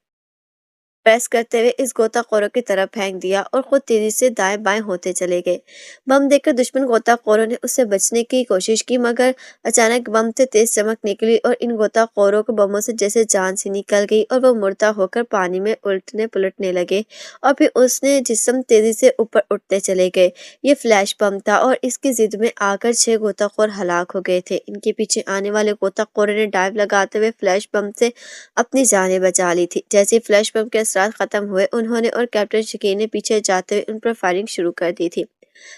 प्रेस करते हुए इस गोताखोरों की तरफ फेंक दिया और खुद तेजी से दाएं बाएं होते चले गए। बम देखकर दुश्मन गोताखोरों ने उससे बचने की कोशिश की, मगर अचानक बम से तेज चमक निकली और इन गोताखोरों को बमों से जैसे जान सी निकल गई और वो मुर्दा होकर पानी में उलटने पुलटने लगे और फिर उसने जिस्म तेजी से ऊपर उठते चले गए। ये फ्लैश बम था और इसकी जिद में आकर 6 गोताखोर हलाक हो गए थे। इनके पीछे आने वाले गोताखोरों ने डाइव लगाते हुए फ्लैश बम से अपनी जानें बचा ली थी। जैसे ही फ्लैश बम के असरात खत्म हुए, उन्होंने और कैप्टन शकील ने पीछे जाते हुए उन पर फायरिंग शुरू कर दी थी।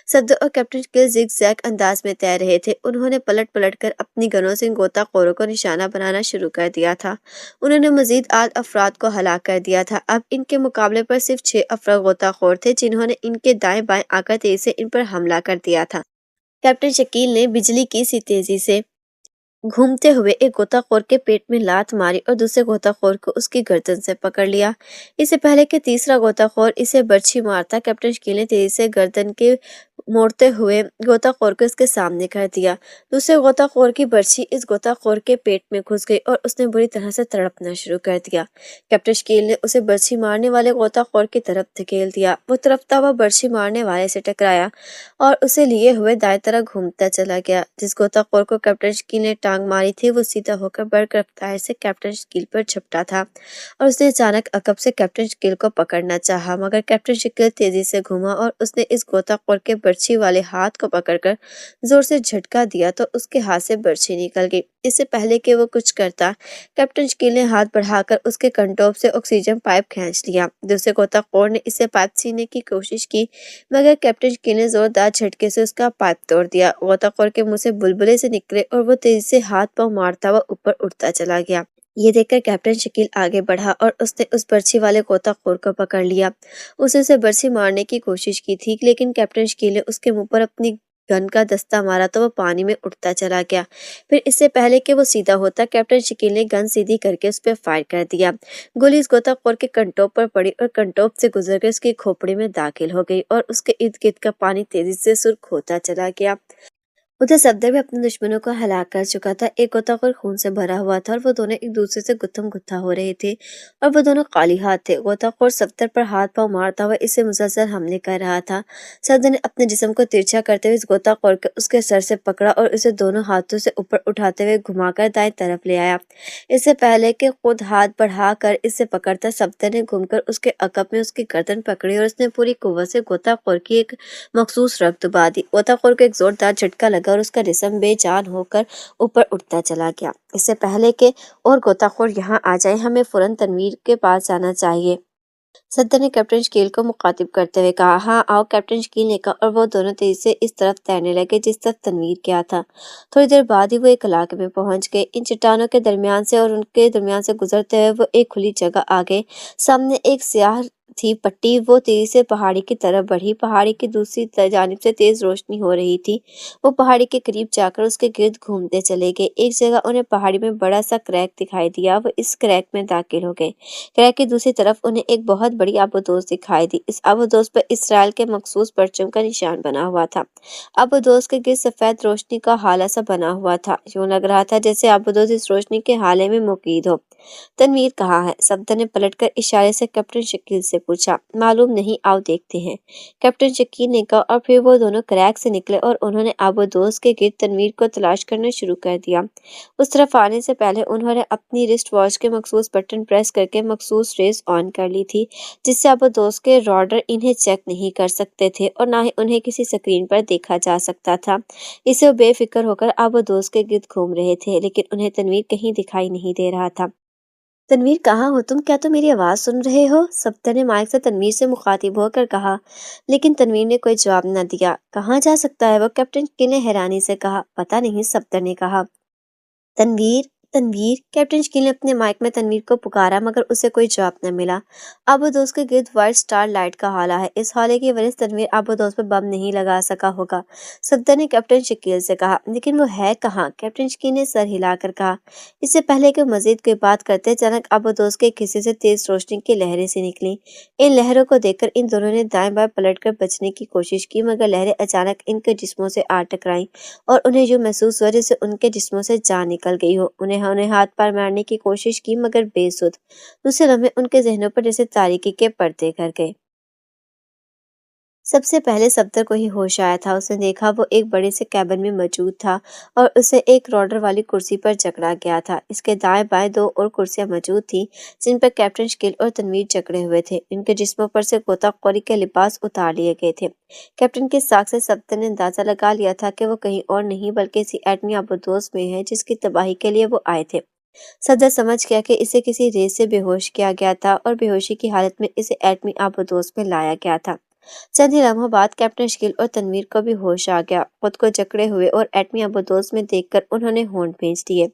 सफदर और कैप्टन शकील जिग-जैग अंदाज में तैर रहे थे। उन्होंने पलट पलट कर अपनी गनों से गोताखोरों को निशाना बनाना शुरू कर दिया था। उन्होंने मजीद 8 अफराद को हलाक कर दिया था। अब इनके मुकाबले पर सिर्फ 6 अफराद गोताखोर थे जिन्होंने इनके दाएं बाएं आकर तेजी से इन पर हमला कर दिया था। कैप्टन शकील ने बिजली की सी तेजी से घूमते हुए एक गोताखोर के पेट में लात मारी और दूसरे गोताखोर को उसकी गर्दन से पकड़ लिया। इससे पहले कि तीसरा गोताखोर इसे बर्छी मारता, कैप्टन शकील ने तेजी से गर्दन के मोड़ते हुए गोताखोर को इसके सामने कर दिया। दूसरे गोताखोर की बर्छी इस गोताखोर के पेट में घुस गई और उसने बुरी तरह से तड़पना शुरू कर दिया। कैप्टन शकील ने उसे बर्छी मारने वाले गोताखोर की तरफ धकेल दिया। वो तड़पता हुआ बर्छी मारने वाले से टकराया और उसे लिए हुए दाएं तरफ घूमता चला गया। जिस गोताखोर को कैप्टन शकील ने टांग मारी थी वो सीधा होकर बर्क रफ्तार से कैप्टन शकील पर झपटा था और उसने अचानक अकब से कैप्टन शकील को पकड़ना चाहा, मगर कैप्टन शकील तेजी से घूमा और उसने इस गोताखोर के बर्छी वाले हाथ को पकड़कर जोर से झटका दिया तो उसके हाथ से बर्छी निकल गई। इससे पहले कि वो कुछ करता, कैप्टन शकील ने हाथ बढ़ाकर उसके कंटोप से ऑक्सीजन पाइप खींच लिया। दूसरे गोताखोर ने इसे पाइप छीनने की कोशिश की, मगर कैप्टन शकील ने जोरदार झटके से उसका पाइप तोड़ दिया। गोताखोर के मुंह से बुलबुले से निकले और वो तेजी से हाथ पांव मारता हुआ ऊपर उठता चला गया। ये देखकर कैप्टन शकील आगे बढ़ा और उसने उस बर्छी वाले गोताखोर को पकड़ लिया। उसने उसे बर्छी मारने की कोशिश की थी, लेकिन कैप्टन शकील ने उसके मुंह पर अपनी गन का दस्ता मारा तो वो पानी में उठता चला गया। फिर इससे पहले कि वो सीधा होता, कैप्टन शकील ने गन सीधी करके उस पर फायर कर दिया। गोली इस गोताखोर के कंटोप पर पड़ी और कंटोप से गुजरकर उसकी खोपड़ी में दाखिल हो गई और उसके इर्द गिर्द का पानी तेजी से सुर्ख होता चला गया। उधर सफदर भी अपने दुश्मनों को हलाक कर चुका था। एक गोताखोर खून से भरा हुआ था और वो दोनों एक दूसरे से गुत्थम गुत्था हो रहे थे और वो दोनों काली हाथ थे। गोताखोर सफदर पर हाथ पांव मारता हुआ इसे मुसलसल हमले कर रहा था। सफदर ने अपने जिस्म को तिरछा करते हुए इस गोताखोर को उसके सर से पकड़ा और उसे दोनों हाथों से ऊपर उठाते हुए घुमाकर दाएं तरफ ले आया। इससे पहले कि खुद हाथ बढ़ा कर इसे पकड़ता, सफदर ने घूमकर उसके अकब में उसकी गर्दन पकड़ी और उसने पूरी कुव्वत से गोताखोर की एक मखसूस रग दबा दी। गोताखोर को एक जोरदार झटका लगा और उसका जिस्म बेजान होकर ऊपर उठता चला गया। इससे पहले कि और गोताखोर यहाँ आ जाए, हमें फौरन तनवीर के पास जाना चाहिए, सफदर ने कैप्टन शकील को मुखातिब करते हुए कहा। हाँ आओ, कैप्टन शकील ने कहा और वो दोनों तेजी से इस तरफ तैरने लगे जिस तरफ तनवीर गया था। थोड़ी देर बाद ही वो एक इलाके में पहुंच गए। इन चट्टानों के दरमियान से और उनके दरमियान से गुजरते हुए वो एक खुली जगह आ गए। सामने एक स्याह थी पट्टी, वो तेजी से पहाड़ी की तरफ बढ़ी। पहाड़ी की दूसरी जानिब से तेज रोशनी हो रही थी। वो पहाड़ी के करीब जाकर उसके गिर्द घूमते चले गए। एक जगह उन्हें पहाड़ी में बड़ा सा क्रैक दिखाई दिया। वो इस क्रैक में दाखिल हो गए। क्रैक की दूसरी तरफ उन्हें एक बहुत बड़ी आबदोश दिखाई दी। इस आबदोश पर इसराइल के मखसूस परचम का निशान बना हुआ था। आबदोश के गिर्द सफेद रोशनी का हाला सा बना हुआ था। यूं लग रहा था जैसे आबदोश इस रोशनी के हाले में मुकीद हो। तनवीर कहाँ है? सफदर ने पलटकर इशारे से कैप्टन शकील से पूछा। मालूम नहीं, आओ देखते हैं, कैप्टन शकील ने कहा और फिर वो दोनों क्रैक से निकले और उन्होंने आबदोश के गिर्द तनवीर को तलाश करना शुरू कर दिया। उस तरफ आने से पहले उन्होंने अपनी रिस्ट वॉच के मखसूस बटन प्रेस करके मखसूस रेस ऑन कर ली थी, जिससे आबदोश के रॉडर इन्हें चेक नहीं कर सकते थे और ना ही उन्हें किसी स्क्रीन पर देखा जा सकता था। इससे वो बेफिक्र होकर आबदोश के गिर्द घूम रहे थे, लेकिन उन्हें तनवीर कहीं दिखाई नहीं दे रहा था। तनवीर कहाँ हो तुम? क्या तुम मेरी आवाज़ सुन रहे हो? सफदर ने माइक से तनवीर से मुखातिब होकर कहा, लेकिन तनवीर ने कोई जवाब न दिया। कहाँ जा सकता है वो? कैप्टन शकील ने हैरानी से कहा। पता नहीं, सफदर ने कहा। तनवीर, तनवीर, कैप्टन शकील ने अपने माइक में तनवीर को पुकारा, मगर उसे कोई जवाब न मिला। आबदोश के गिर्द व्हाइट स्टार लाइट का हाला है। इस हाले की वजह से तनवीर आबदोश पर बम नहीं लगा सका होगा, सफदर ने कैप्टन शकील से कहा। लेकिन वो है कहाँ? कैप्टन शकील ने सर हिलाकर कहा। इससे पहले कि मजीद कोई बात करते, अचानक आबदोश के एक हिस्से से तेज रोशनी की लहरें से निकली। इन लहरों को देखकर इन दोनों ने दाएं बाएं पलटकर बचने की कोशिश की, मगर लहरें अचानक इनके जिस्मों से आ टकराईं और उन्हें यूं महसूस हुआ जैसे उनके जिस्मों से जान निकल गई हो। उन्हें हाथ पार मारने की कोशिश की, मगर बेसुध। दूसरे लम्हे उनके जहनों पर जैसे तारीकी के पर्दे कर गए। सबसे पहले सफदर को ही होश आया था। उसने देखा वो एक बड़े से कैबिन में मौजूद था और उसे एक रॉडर वाली कुर्सी पर जकड़ा गया था। इसके दाएं बाएं दो और कुर्सियां मौजूद थीं, जिन पर कैप्टन शकील और तनवीर जकड़े हुए थे। इनके जिस्मों पर से गोताखोरी के लिबास उतार लिए गए थे। कैप्टन की साख से सफदर ने अंदाजा लगा लिया था कि वो कहीं और नहीं बल्कि इसी एटमी आबदोश में है जिसकी तबाही के लिए वो आए थे। सफदर समझ गया कि इसे किसी रेस से बेहोश किया गया था और बेहोशी की हालत में इसे एटमी आबदोश में लाया गया था। चंद ही लम्हों बाद कैप्टन शकील और तनवीर को भी होश आ गया। खुद को जकड़े हुए और एटमी आबोदोस में देखकर उन्होंने होंठ भींच दिए।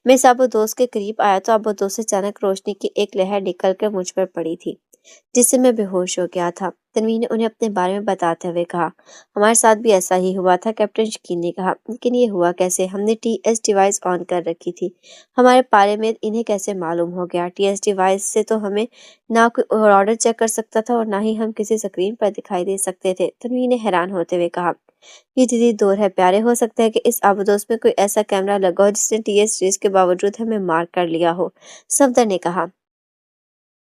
मैं इस आबोदोस के करीब आया तो आबोदोस से अचानक रोशनी की एक लहर निकलकर मुझ पर पड़ी थी, जिससे मैं बेहोश हो गया था। तनवीर ने उन्हें अपने बारे में बताते हुए कहा, हमारे साथ भी ऐसा ही हुआ था, कैप्टन शकील ने कहा। लेकिन ये हुआ कैसे? हमने टीएस डिवाइस ऑन कर रखी थी। हमारे पारे में इन्हें कैसे मालूम हो गया? टीएस डिवाइस से तो हमें ना कोई ऑर्डर चेक कर सकता था और ना ही हम किसी स्क्रीन पर दिखाई दे सकते थे। तनवीर ने हैरान होते हुए कहा, ये जदीद दौर है प्यारे। हो सकता है कि इस आबदोस में कोई ऐसा कैमरा लगा हो जिसने टीएस रेस के बावजूद हमें मार्क कर लिया हो। सफदर ने कहा,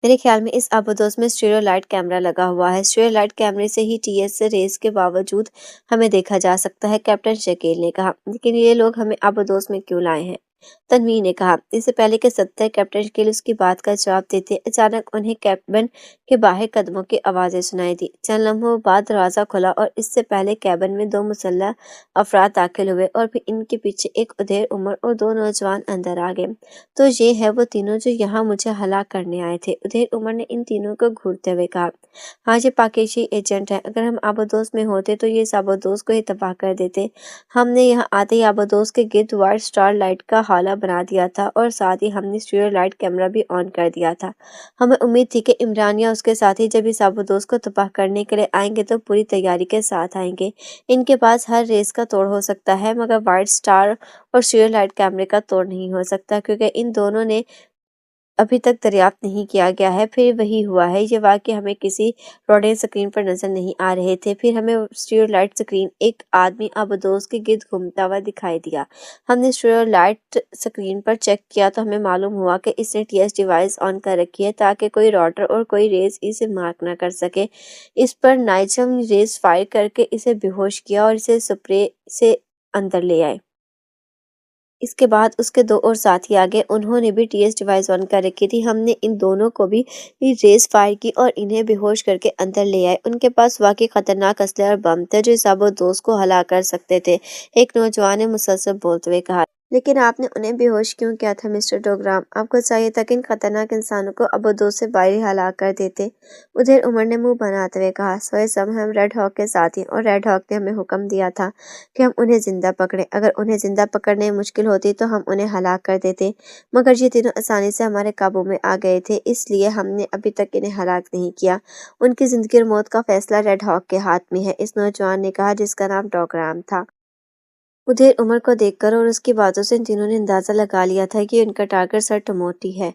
मेरे ख्याल में इस आबदोस में स्टीरियो लाइट कैमरा लगा हुआ है। स्टीरियो लाइट कैमरे से ही टीएस रेस के बावजूद हमें देखा जा सकता है, कैप्टन शकील ने कहा। लेकिन ये लोग हमें आबदोस में क्यों लाए हैं? तनवीर ने कहा। इससे पहले कि सत्तर कैप्टन शकील उसकी बात का जवाब देते, अचानक उन्हें कैबिन के बाहर कदमों की आवाजें सुनाई दी। चंद लम्हों बाद दरवाजा खुला और इससे पहले कैबिन में दो मुसल्लह अफराद दाखिल हुए और फिर इनके पीछे एक उधेड़ उम्र और दो नौजवान अंदर आ गए। तो ये है वो तीनों जो यहाँ मुझे हलाक करने आए थे, उधेड़ उम्र ने इन तीनों को घूरते हुए कहा। हाँ, ये पाकिस्तानी एजेंट है। अगर हम आबदोस में होते तो ये इस आबदोस को ही तबाह कर देते। हमने यहाँ आते ही आबदोस के गिर्द वाइट स्टार लाइट का हाला बना दिया था और साथ ही हमने स्टीरियो लाइट कैमरा भी ऑन कर दिया था। हमें उम्मीद थी कि इमरान या उसके साथी जब इस आबदोस को तबाह करने के लिए आएंगे तो पूरी तैयारी के साथ आएंगे। इनके पास हर रेस का तोड़ हो सकता है, मगर वाइट स्टार और स्टीरियो लाइट कैमरे का तोड़ नहीं हो सकता, क्योंकि इन दोनों ने अभी तक दरियाफ्त नहीं किया गया है। फिर वही हुआ है, ये वाकई हमें किसी रोडें स्क्रीन पर नजर नहीं आ रहे थे। फिर हमें स्टीरियो लाइट स्क्रीन एक आदमी आबदोस के गिर्द घूमता हुआ दिखाई दिया। हमने स्टीरियो लाइट स्क्रीन पर चेक किया तो हमें मालूम हुआ कि इसने टीएस डिवाइस ऑन कर रखी है ताकि कोई रॉडर और कोई रेस इसे मार्क ना कर सके। इस पर नाइजम रेस फायर करके इसे बेहोश किया और इसे स्प्रे से अंदर ले आए। इसके बाद उसके दो और साथी आ गए, उन्होंने भी टीएस डिवाइस ऑन कर रखी थी। हमने इन दोनों को भी रेस फायर की और इन्हें बेहोश करके अंदर ले आए। उनके पास वाकई खतरनाक असले और बम थे जो इस आबदोस को हला कर सकते थे, एक नौजवान ने मुसलसल बोलते हुए कहा। लेकिन आपने उन्हें बेहोश क्यों किया था मिस्टर डोग्राम? आपको चाहिए था कि इन खतरनाक इंसानों को आबदोस से बाहर ही हलाक कर देते। उधर उमर ने मुंह बनाते हुए कहा, सोए समय हम रेड हॉक के साथ ही, और रेड हॉक ने हमें हुक्म दिया था कि हम उन्हें जिंदा पकड़ें। अगर उन्हें जिंदा पकड़ने में मुश्किल होती तो हम उन्हें हलाक कर देते, मगर ये तीनों आसानी से हमारे काबू में आ गए थे, इसलिए हमने अभी तक इन्हें हलाक नहीं किया। उनकी जिंदगी और मौत का फैसला रेड हॉक के हाथ में है, इस नौजवान ने कहा जिसका नाम डोग्राम था। उधेड़ उमर को देखकर और उसकी बातों से इन तीनों ने अंदाजा लगा लिया था कि उनका टारगेट सर टमोटी है।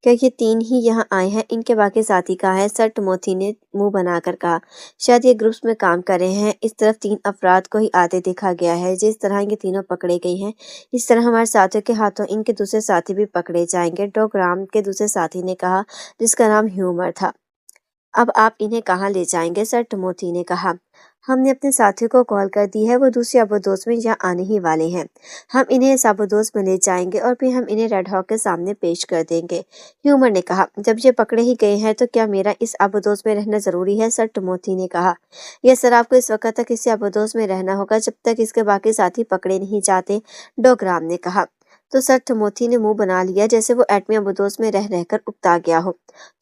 क्या ये तीन ही यहाँ आए हैं? इनके बाकी साथी कहाँ है? सर टमोथी ने मुंह बनाकर कहा, शायद ये ग्रुप्स में काम कर रहे हैं। इस तरफ तीन अफराद को ही आते देखा गया है। जिस तरह ये तीनों पकड़े गए हैं, इस तरह हमारे साथियों के हाथों इनके दूसरे साथी भी पकड़े जाएंगे, डोग्राम के दूसरे साथी ने कहा, जिसका नाम ह्यूमर था। अब आप इन्हें कहाँ ले जाएंगे? सर टमोथी ने कहा, हमने अपने साथियों को कॉल कर दी है, वो दूसरी आबदोस में यहाँ आने ही वाले हैं। हम इन्हें इस आबदोस में ले जाएंगे और फिर हम इन्हें रेड हॉक के सामने पेश कर देंगे। ह्यूमर ने कहा, जब ये पकड़े ही गए हैं तो क्या मेरा इस आबदोस में रहना जरूरी है? सर टमोथी ने कहा, यह सर, आपको इस वक्त तक इसी आबदोस में रहना होगा जब तक इसके बाकी साथी पकड़े नहीं जाते, डोग्राम ने कहा। तो सर टमोथी ने मुंह बना लिया जैसे वो एटमी आबदोस में रह रहकर उकता गया हो।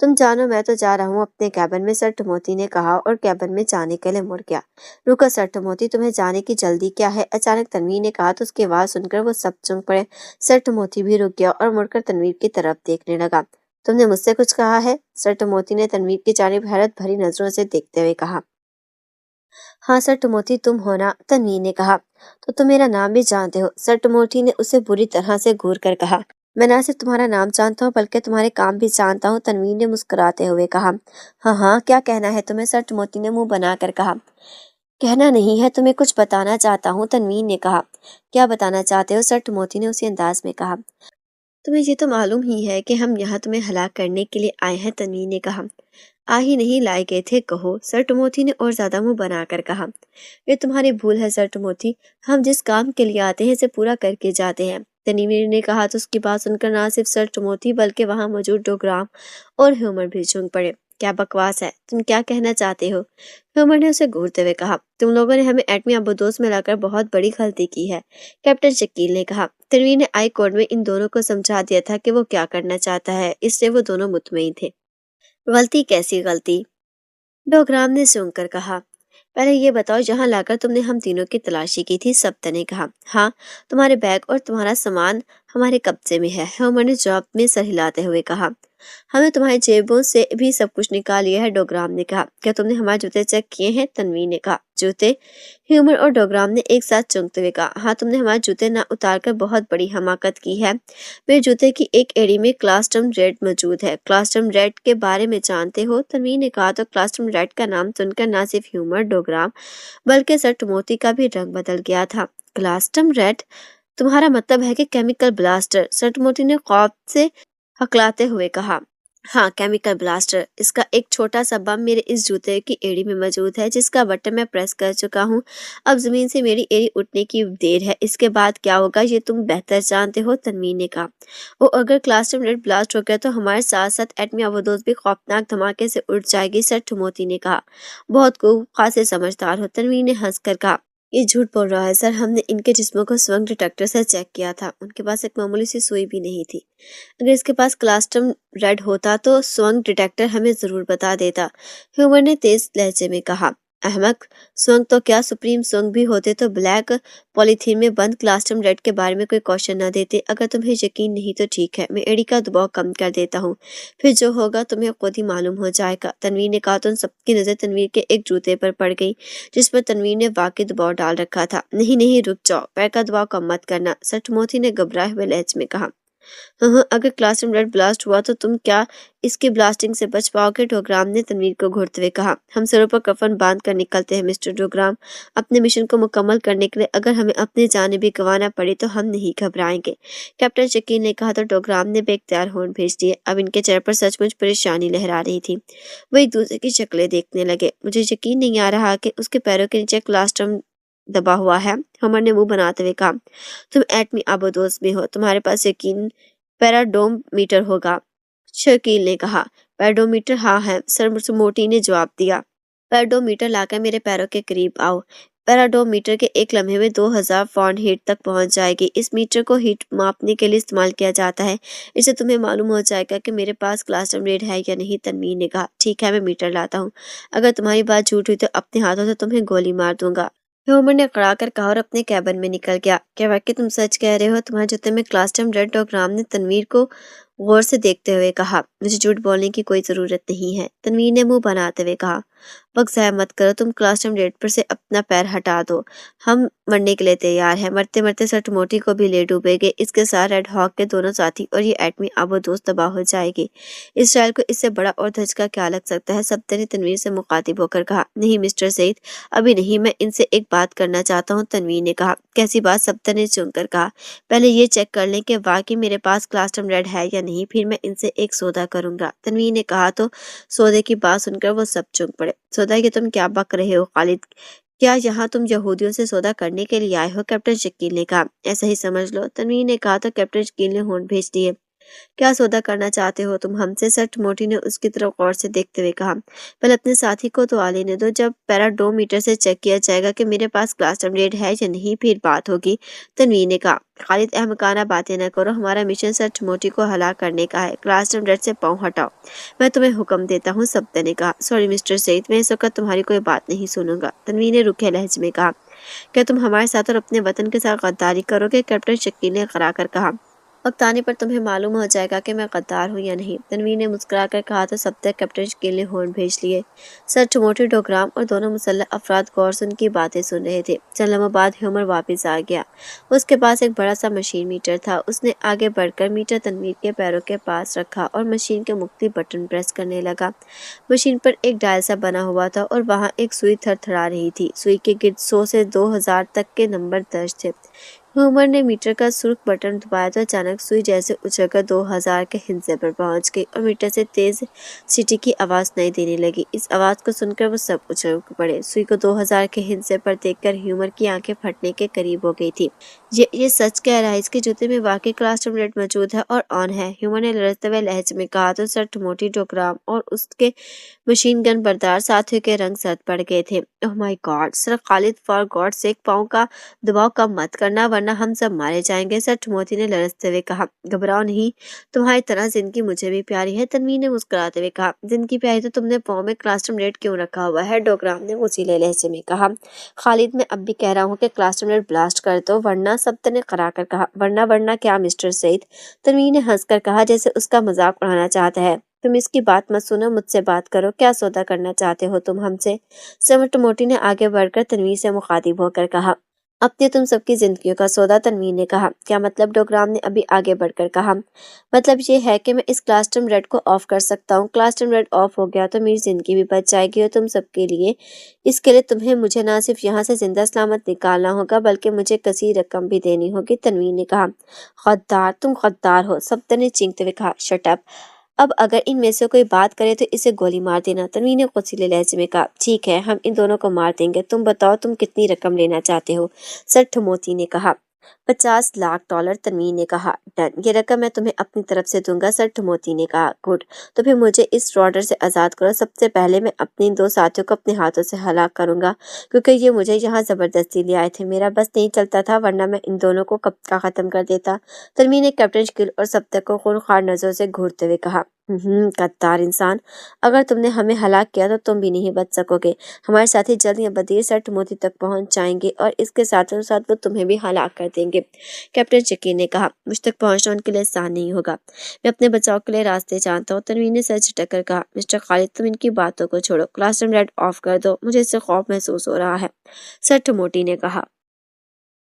तुम जानो, मैं तो जा रहा हूँ अपने कैबिन में, सर टमोथी ने कहा और कैबिन में जाने के लिए मुड़ गया। रुको सर टमोथी, तुम्हें जाने की जल्दी क्या है? अचानक तनवीर ने कहा तो उसकी आवाज सुनकर वो सब चौंक पड़े। सर टमोथी भी रुक गया और मुड़कर तनवीर की तरफ देखने लगा। तुमने मुझसे कुछ कहा है? सर टमोथी ने तनवीर की जानिब हैरत भरी नजरों से देखते हुए कहा। हाँ सर टमोथी, तुम हो ना? तनवीर ने कहा। तो तुम मेरा नाम भी जानते हो? सर टमोथी ने उसे बुरी तरह से घूर कर कहा। मैं ना सिर्फ तुम्हारा नाम जानता हूँ बल्कि तुम्हारे काम भी जानता हूँ, तनवीर ने मुस्कुराते हुए कहा। हाँ हाँ, क्या कहना है तुम्हें? सर टमोथी ने मुंह बनाकर कहा। कहना नहीं है, तुम्हें कुछ बताना चाहता हूँ, तनवीर ने कहा। क्या बताना चाहते हो? सर टमोथी ने उसी अंदाज में कहा। तुम्हें ये तो मालूम ही है कि हम यहाँ तुम्हें हलाक करने के लिए आए हैं, तनवीर ने कहा। आ ही नहीं लाए गए थे कहो, सर टमोथी ने और ज्यादा मुंह बनाकर कहा। ये तुम्हारी भूल है सर टमोथी, हम जिस काम के लिए आते हैं इसे पूरा करके जाते हैं, तनवीर ने कहा। तो उसकी बात सुनकर ना सिर्फ सर टमोथी बल्कि वहां मौजूद डोग्राम और ह्यूमर भी चौंक पड़े। क्या बकवास है, तुम क्या कहना चाहते हो? ह्यूमर ने उसे घूरते हुए कहा। तुम लोगों ने हमें एटमी आबदोस में लाकर बहुत बड़ी गलती की है, कैप्टन शकील ने कहा। तनवीर ने आई कोड में इन दोनों को समझा दिया था कि वो क्या करना चाहता है, इसलिए वो दोनों मुतमईन थे। गलती? कैसी गलती? डोगराम ने सूंघ कर कहा। पहले ये बताओ, जहाँ लाकर तुमने हम तीनों की तलाशी की थी। सप्त ने कहा। हाँ, तुम्हारे बैग और तुम्हारा सामान हमारे कब्जे में है, ह्यूमर ने जवाब में सर हिलाते हुए कहा। हमने तुम्हारी जेबों से भी सब कुछ निकाल लिया है, डोगराम ने कहा। क्या तुमने हमारे जूते चेक किए हैं? तन्वी ने कहा। जूते? ह्यूमर और डोगराम ने एक साथ चौंकते हुए कहा। हाँ, तुमने हमारे जूते ना उतार कर बहुत बड़ी हमाकत की है। मेरे जूते की एक एड़ी में क्लास्टम रेड मौजूद है। क्लास्टम रेड के बारे में जानते हो? तन्वी ने कहा। तो क्लास्टम रेड का नाम सुनकर ना सिर्फ ह्यूमर, डोगराम बल्कि सर टमोती का भी रंग बदल गया था। क्लास्टम रेड? तुम्हारा मतलब है कि केमिकल ब्लास्टर? सर टमोती ने खौफ से हकलाते हुए कहा। हाँ, केमिकल ब्लास्टर। इसका एक छोटा सा बम मेरे इस जूते की एड़ी में मौजूद है, जिसका बटन मैं प्रेस कर चुका हूँ। अब जमीन से मेरी एड़ी उठने की देर है। इसके बाद क्या होगा ये तुम बेहतर जानते हो, तन्वीर ने कहा। वो अगर क्लासरूम रेड ब्लास्ट हो गया तो हमारे साथ साथ एटमी आबोदोज भी खौफनाक धमाके से उड़ जाएगी, सर ठुमोती ने कहा। बहुत खूब, खासे समझदार हो, तन्वीर ने हंसकर कहा। ये झूठ बोल रहा है सर, हमने इनके जिस्मों को स्वंग डिटेक्टर से चेक किया था। उनके पास एक मामूली सी सुई भी नहीं थी। अगर इसके पास क्लास्टम रेड होता तो स्वंग डिटेक्टर हमें जरूर बता देता, ह्यूमर ने तेज लहजे में कहा। अहमक, स्वंग तो क्या, सुप्रीम स्वंग भी होते तो ब्लैक पॉलीथीन में बंद क्लास्टम रेड के बारे में कोई क्वेश्चन न देते। अगर तुम्हें यकीन नहीं तो ठीक है, मैं एड़ी का दबाव कम कर देता हूँ, फिर जो होगा तुम्हें खुद ही मालूम हो जाएगा, तनवीर ने कहा। तो उन सबकी नजर तनवीर के एक जूते पर पड़ गई, जिस पर तनवीर ने वाकई दबाव डाल रखा था। नहीं नहीं, रुक जाओ, पैर का दबाव कम मत करना, सचमोथी ने घबराए हुए लहजे में कहा। हाँ, अगर क्लासरूम रेड ब्लास्ट हुआ तो तुम क्या इसके ब्लास्टिंग से बच पाओगे, डोगराम ने तनवीर को घूरते हुए कहा। हम सरों पर कफन बांध कर निकलते हैं मिस्टर डोगराम, अपने मिशन को मुकम्मल करने के लिए। अगर हमें अपनी जानें भी गंवाना पड़ी तो हम नहीं घबराएंगे, कैप्टन शकील ने कहा। तो डोगराम ने बेख्तियार होंठ भेज दिए। अब इनके चेहरे पर सचमुच परेशानी लहरा रही थी। वो एक दूसरे की शक्लें देखने लगे। मुझे यकीन नहीं आ रहा कि उसके पैरों के नीचे क्लास्टम दबा हुआ है, हमर ने मुंह बनाते हुए कहा। तुम एटमी आबोदोज में हो, तुम्हारे पास यकीन पैराडोमीटर होगा, शकील ने कहा। पैराडोमीटर? हाँ है, सर मोटी ने जवाब दिया। पैराडोमीटर लाकर मेरे पैरों के करीब आओ। पैराडोमीटर के एक लम्हे में 2000 फ़ारेनहीट तक पहुंच जाएगी। इस मीटर को हीट मापने के लिए इस्तेमाल किया जाता है। इससे तुम्हें मालूम हो जाएगा कि मेरे पास क्लास्टम रेड है या नहीं, तनवीर ने कहा। ठीक है, मैं मीटर लाता हूँ। अगर तुम्हारी बात झूठ हुई तो अपने हाथों से तुम्हें गोली मार दूंगा, ह्यूमर ने कड़ा कर कहा और अपने कैबिन में निकल गया। क्या वाकई तुम सच कह रहे हो? तुम्हारे जूते में क्लास्टम रेड? डॉक्टर ने तनवीर को गौर से देखते हुए कहा। मुझे झूठ बोलने की कोई जरूरत नहीं है, तनवीर ने मुंह बनाते हुए कहा। वक्त ज़ाया मत करो, तुम क्लास्टम रेड पर से अपना पैर हटा दो। हम मरने के लिए तैयार हैं, मरते मरते सर टमोटी को भी ले डूबेंगे, इसके साथ रेड हॉक के दोनों साथी और ये एटमी आबोदोज तबाह हो जाएगी। इसराइल को इससे बड़ा और धचका क्या लग सकता है? सब्ते ने तनवीर से मुखातिब होकर कहा। नहीं मिस्टर सईद, अभी नहीं, मैं इनसे एक बात करना चाहता हूँ, तनवीर ने कहा। कैसी बात? सब्ते ने चुनकर कहा। पहले ये चेक कर लें कि वाकई मेरे पास क्लास्टम रेड है या नहीं, फिर मैं इनसे एक सौदा करूंगा, तनवीर ने कहा। तो सौदे की बात सुनकर वो सब चुप पड़े। सौदा के तुम क्या बक रहे हो खालिद? क्या यहाँ तुम यहूदियों से सौदा करने के लिए आए हो? कैप्टन शकील ने कहा। ऐसा ही समझ लो, तनवीर ने कहा। तो कैप्टन शकील ने होंठ भेज दिए। क्या सौदा करना चाहते हो तुम हमसे? सर मोटी ने उसकी तरफ गौर से देखते हुए कहा। पहले अपने साथी को तो आ लेने दो, जब पैराडोमीटर से चेक किया जाएगा कि मेरे पास क्लास्टम रेड है या नहीं, फिर बात होगी, तनवीर ने कहा। खालिद, अहमकाना बातें न करो, हमारा मिशन सर मोटी को हलाक करने का है। क्लास्टम रेड से पाँव हटाओ, मैं तुम्हें हुक्म देता हूँ, सब्ते ने कहा। सॉरी मिस्टर सईद, मैं इस वक्त तुम्हारी कोई बात नहीं सुनूंगा, तनवीर ने रुखे लहजे में कहा। क्या तुम हमारे साथ और अपने वतन के साथ गद्दारी करोगे? कैप्टन शकील ने खड़ा कर कहा। वक्त आने पर तुम्हें मालूम हो जाएगा कि मैं गद्दार हूँ या नहीं, तनवीर ने मुस्कुराकर कहा। तो सब तक कैप्टन शकील ने होंठ भेज लिए। सर टमोटी, डोगराम और दोनों मुसल्लह अफराद गौर से उनकी बातें सुन रहे थे। चंद लम्हों बाद ह्यूमर वापस आ गया। उसके पास एक बड़ा सा मशीन मीटर था। उसने आगे बढ़कर मीटर तनवीर के पैरों के पास रखा और मशीन के मुख्तलिफ बटन प्रेस करने लगा। मशीन पर एक डायल सा बना हुआ था और वहाँ एक सुई थरथरा रही थी। सुई के गिर्द 100 से 2000 तक के नंबर दर्ज थे। ह्यूमर ने मीटर का सुर्ख बटन दबाया तो अचानक सुई जैसे उछलकर 2000 के हिंसे पर पहुंच गई और मीटर से तेज सीटी की आवाज सुनाई देने लगी। इस आवाज को सुनकर वो सब उछल पड़े। सुई को 2000 के हिंसे पर देखकर ह्यूमर की आंखें फटने के करीब हो गई थी। ये सच कह रहा है, इसके जूते में वाकई क्लास्टम रेड मौजूद है और ऑन है, ह्यूमर ने लड़ते हुए लहजे में कहा। तो सर टमोटी, डोगराम और उसके मशीन गन बरदार साथियों के रंग सर्द पड़ गए थे। Oh my God, sir Khalid, for God sake पाँव का दबाव कम मत करना, ورنہ ہم سب مارے جائیں گے، سر ٹموتھی نے لرزتے ہوئے کہا۔ گھبراؤ نہیں، تمہاری طرح زندگی مجھے بھی پیاری ہے، تنویر نے مسکراتے ہوئے کہا۔ زندگی پیاری تو تم نے پاؤں میں کلاسٹرم ریٹ کیوں رکھا ہوا ہے؟ ڈوگرام نے غصیلے لہجے میں کہا۔ خالد میں اب بھی کہہ رہا ہوں کہ کلاسٹرم ریٹ بلاسٹ کر دو ورنہ، سبت نے کرا کر کہا۔ ورنہ کیا مسٹر سعید؟ تنویر نے ہنس کر کہا جیسے اس کا مذاق اڑانا چاہتا ہے۔ تم اس کی بات مت سنو، مجھ سے بات کرو، کیا سودا کرنا چاہتے ہو تم ہم سے؟ سر ٹموٹی نے آگے بڑھ کر تنویر سے مخاطب ہو کر کہا۔ اپنی تم سب کی زندگیوں کا سودا، تنویر نے کہا۔ کیا مطلب؟ ڈوگرام نے ابھی آگے بڑھ کر کہا۔ مطلب یہ ہے کہ میں اس کلاسٹرم ریڈ کو آف کر سکتا ہوں۔ کلاسٹرم ریڈ آف ہو گیا تو میری زندگی بھی بچ جائے گی اور تم سب کے لیے۔ اس کے لیے تمہیں مجھے نہ صرف یہاں سے زندہ سلامت نکالنا ہوگا بلکہ مجھے کثیر رقم بھی دینی ہوگی، تنویر نے کہا۔ غدار، تم غدار ہو، سبت نے چینکتے ہوئے کہا۔ شٹ اپ، اب اگر ان میں سے کوئی بات کرے تو اسے گولی مار دینا، تنویر نے غصیلے لہجے میں کہا۔ ٹھیک ہے، ہم ان دونوں کو مار دیں گے، تم بتاؤ تم کتنی رقم لینا چاہتے ہو؟ سر ٹموتھی نے کہا۔ $50 لاکھ، تنویر نے کہا۔ ڈن، یہ رقم میں تمہیں اپنی طرف سے دوں گا، سر ٹموتھی نے کہا۔ گڈ، تو پھر مجھے اس راڈر سے آزاد کرو، سب سے پہلے میں اپنے ان 2 ساتھیوں کو اپنے ہاتھوں سے ہلاک کروں گا کیونکہ یہ مجھے یہاں زبردستی لے آئے تھے، میرا بس نہیں چلتا تھا ورنہ میں ان دونوں کو کب کا ختم کر دیتا، تنویر نے کیپٹن شکیل اور سبتک کو خونخوار نظروں سے گھورتے ہوئے کہا۔ غدار انسان، اگر تم نے ہمیں ہلاک کیا تو تم بھی نہیں بچ سکو گے، ہمارے ساتھی جلد یا بدیر سر ٹموتھی تک پہنچ جائیں گے اور اس کے ساتھ ساتھ وہ تمہیں بھی ہلاک کر دیں گے، کیپٹن شکیل نے کہا۔ مجھ تک پہنچنا ان کے لیے آسان نہیں ہوگا، میں اپنے بچاؤ کے لیے راستے جانتا ہوں، تنویر نے سر جھٹک کر کہا۔ مسٹر خالد، تم ان کی باتوں کو چھوڑو، کلاسٹرم ریڈ آف کر دو، مجھے اس سے خوف محسوس ہو رہا ہے، سر ٹموٹھی نے کہا۔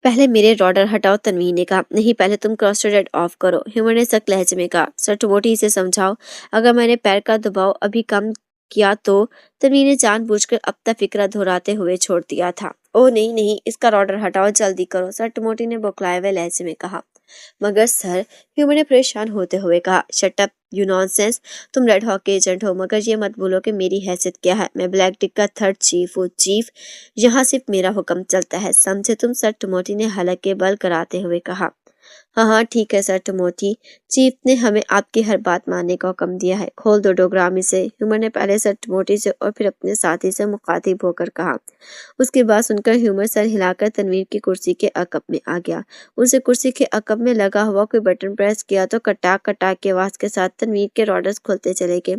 پہلے میرے راڈر ہٹاؤ، تنویر نے کہا۔ نہیں، پہلے تم کلاسٹر ریڈ آف کرو، ہیومر نے سخت لہجے میں کہا۔ سر ٹموٹھی اسے سمجھاؤ، اگر میں نے پیر کا دباؤ ابھی کم کیا تو، تنویر نے جان بوجھ کر اب تک فکرہ دہراتے ہوئے چھوڑ دیا تھا۔ اوہ نہیں، اس کا راڈر ہٹاؤ، جلدی کرو، سر ٹموٹھی نے بوکھلائے ہوئے لہجے میں کہا۔ مگر سر، ہیومر نے پریشان ہوتے ہوئے کہا۔ شٹ اپ یو نانسینس، تم ریڈ ہاک کے ایجنٹ ہو مگر یہ مت بھولو کہ میری حیثیت کیا ہے، میں بلیک ڈک کا 3rd چیف ہوں، چیف، یہاں صرف میرا حکم چلتا ہے، سمجھے تم؟ سر ٹموٹھی نے حلق کے بل کراتے ہوئے کہا۔ ہاں ٹھیک ہے سر ٹموتھی، چیف نے ہمیں آپ کی ہر بات ماننے کا حکم دیا ہے، کھول دو ڈوگرامی سے، ہیومر نے پہلے سر ٹموتھی سے اور پھر اپنے ساتھی سے مخاطب ہو کر کہا۔ اس کی بات سن کر ہیومر سر ہلا کر تنویر کی کرسی کے عقب میں آ گیا، اسے کرسی کے عقب میں لگا ہوا کوئی بٹن پریس کیا تو کٹاک کٹاک کی آواز کے ساتھ تنویر کے راڈرز کھلتے چلے گئے،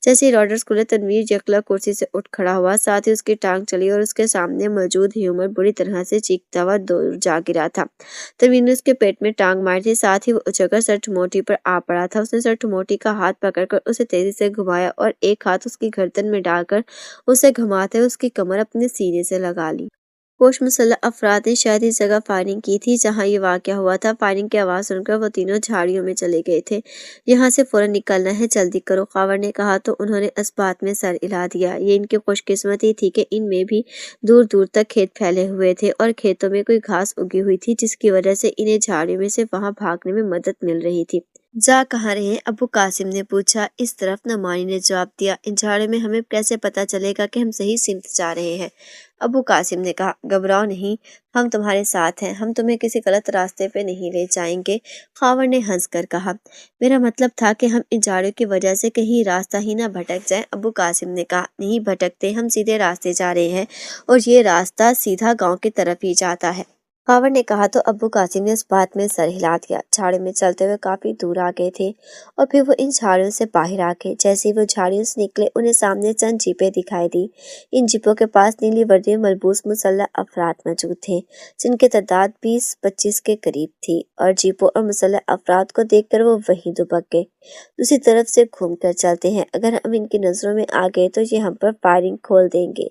جیسے ہی راڈرز کھلے تنویر یکلا کرسی سے اٹھ کھڑا ہوا، ساتھ ہی اس کی ٹانگ چلی اور اس کے سامنے موجود ہیومر بری طرح سے چیختا ہوا دور جا گرا تھا، تنویر نے اس کے پیٹ میں ٹانگ ماری تھی، ساتھ ہی وہ اچھل کر سر ٹموٹھی پر آ پڑا تھا، اس نے سر ٹموٹھی کا ہاتھ پکڑ کر اسے تیزی سے گھمایا اور ایک ہاتھ اس کی گردن میں ڈال کر اسے گھماتے ہوئے اس کی کمر اپنے سینے سے لگا لی۔ پوش مسلح افراد نے شاید اس جگہ فائرنگ کی تھی جہاں یہ واقعہ ہوا تھا، فائرنگ کی آواز سن کر وہ تینوں جھاڑیوں میں چلے گئے تھے۔ یہاں سے فوراً نکلنا ہے، جلدی کرو، خاور نے کہا تو انہوں نے اس بات میں سر ہلا دیا، یہ ان کی خوش قسمتی تھی کہ ان میں بھی دور دور تک کھیت پھیلے ہوئے تھے اور کھیتوں میں کوئی گھاس اگی ہوئی تھی جس کی وجہ سے انہیں جھاڑیوں میں سے وہاں بھاگنے میں مدد مل رہی تھی۔ جا کہاں رہے ہیں؟ ابو قاسم نے پوچھا۔ اس طرف، نعمانی نے جواب دیا۔ ان جھاڑیوں میں ہمیں کیسے پتہ چلے گا کہ ہم صحیح سمت جا رہے ہیں؟ ابو قاسم نے کہا۔ گھبراؤ نہیں، ہم تمہارے ساتھ ہیں، ہم تمہیں کسی غلط راستے پہ نہیں لے جائیں گے، خاور نے ہنس کر کہا۔ میرا مطلب تھا کہ ہم ان جھاڑیوں کی وجہ سے کہیں راستہ ہی نہ بھٹک جائیں، ابو قاسم نے کہا۔ نہیں بھٹکتے، ہم سیدھے راستے جا رہے ہیں اور یہ راستہ سیدھا گاؤں کی طرف ہی جاتا ہے، خاور نے کہا تو ابو قاسم نے اس بات میں سر ہلا دیا۔ جھاڑیوں میں چلتے ہوئے کافی دور آ گئے تھے اور پھر وہ ان جھاڑیوں سے باہر آ گئے، جیسے ہی وہ جھاڑیوں سے نکلے انہیں سامنے چند جیپیں دکھائی دی، ان جیپوں کے پاس نیلی وردی میں ملبوس مسلح افراد موجود تھے جن کی تعداد 20-25 کے قریب تھی، اور جیپوں اور مسلح افراد کو دیکھ کر وہ وہیں دبک گئے۔ دوسری طرف سے گھوم کر چلتے ہیں، اگر ہم ان کی نظروں میں آ گئے تو یہ ہم پر فائرنگ کھول دیں گے،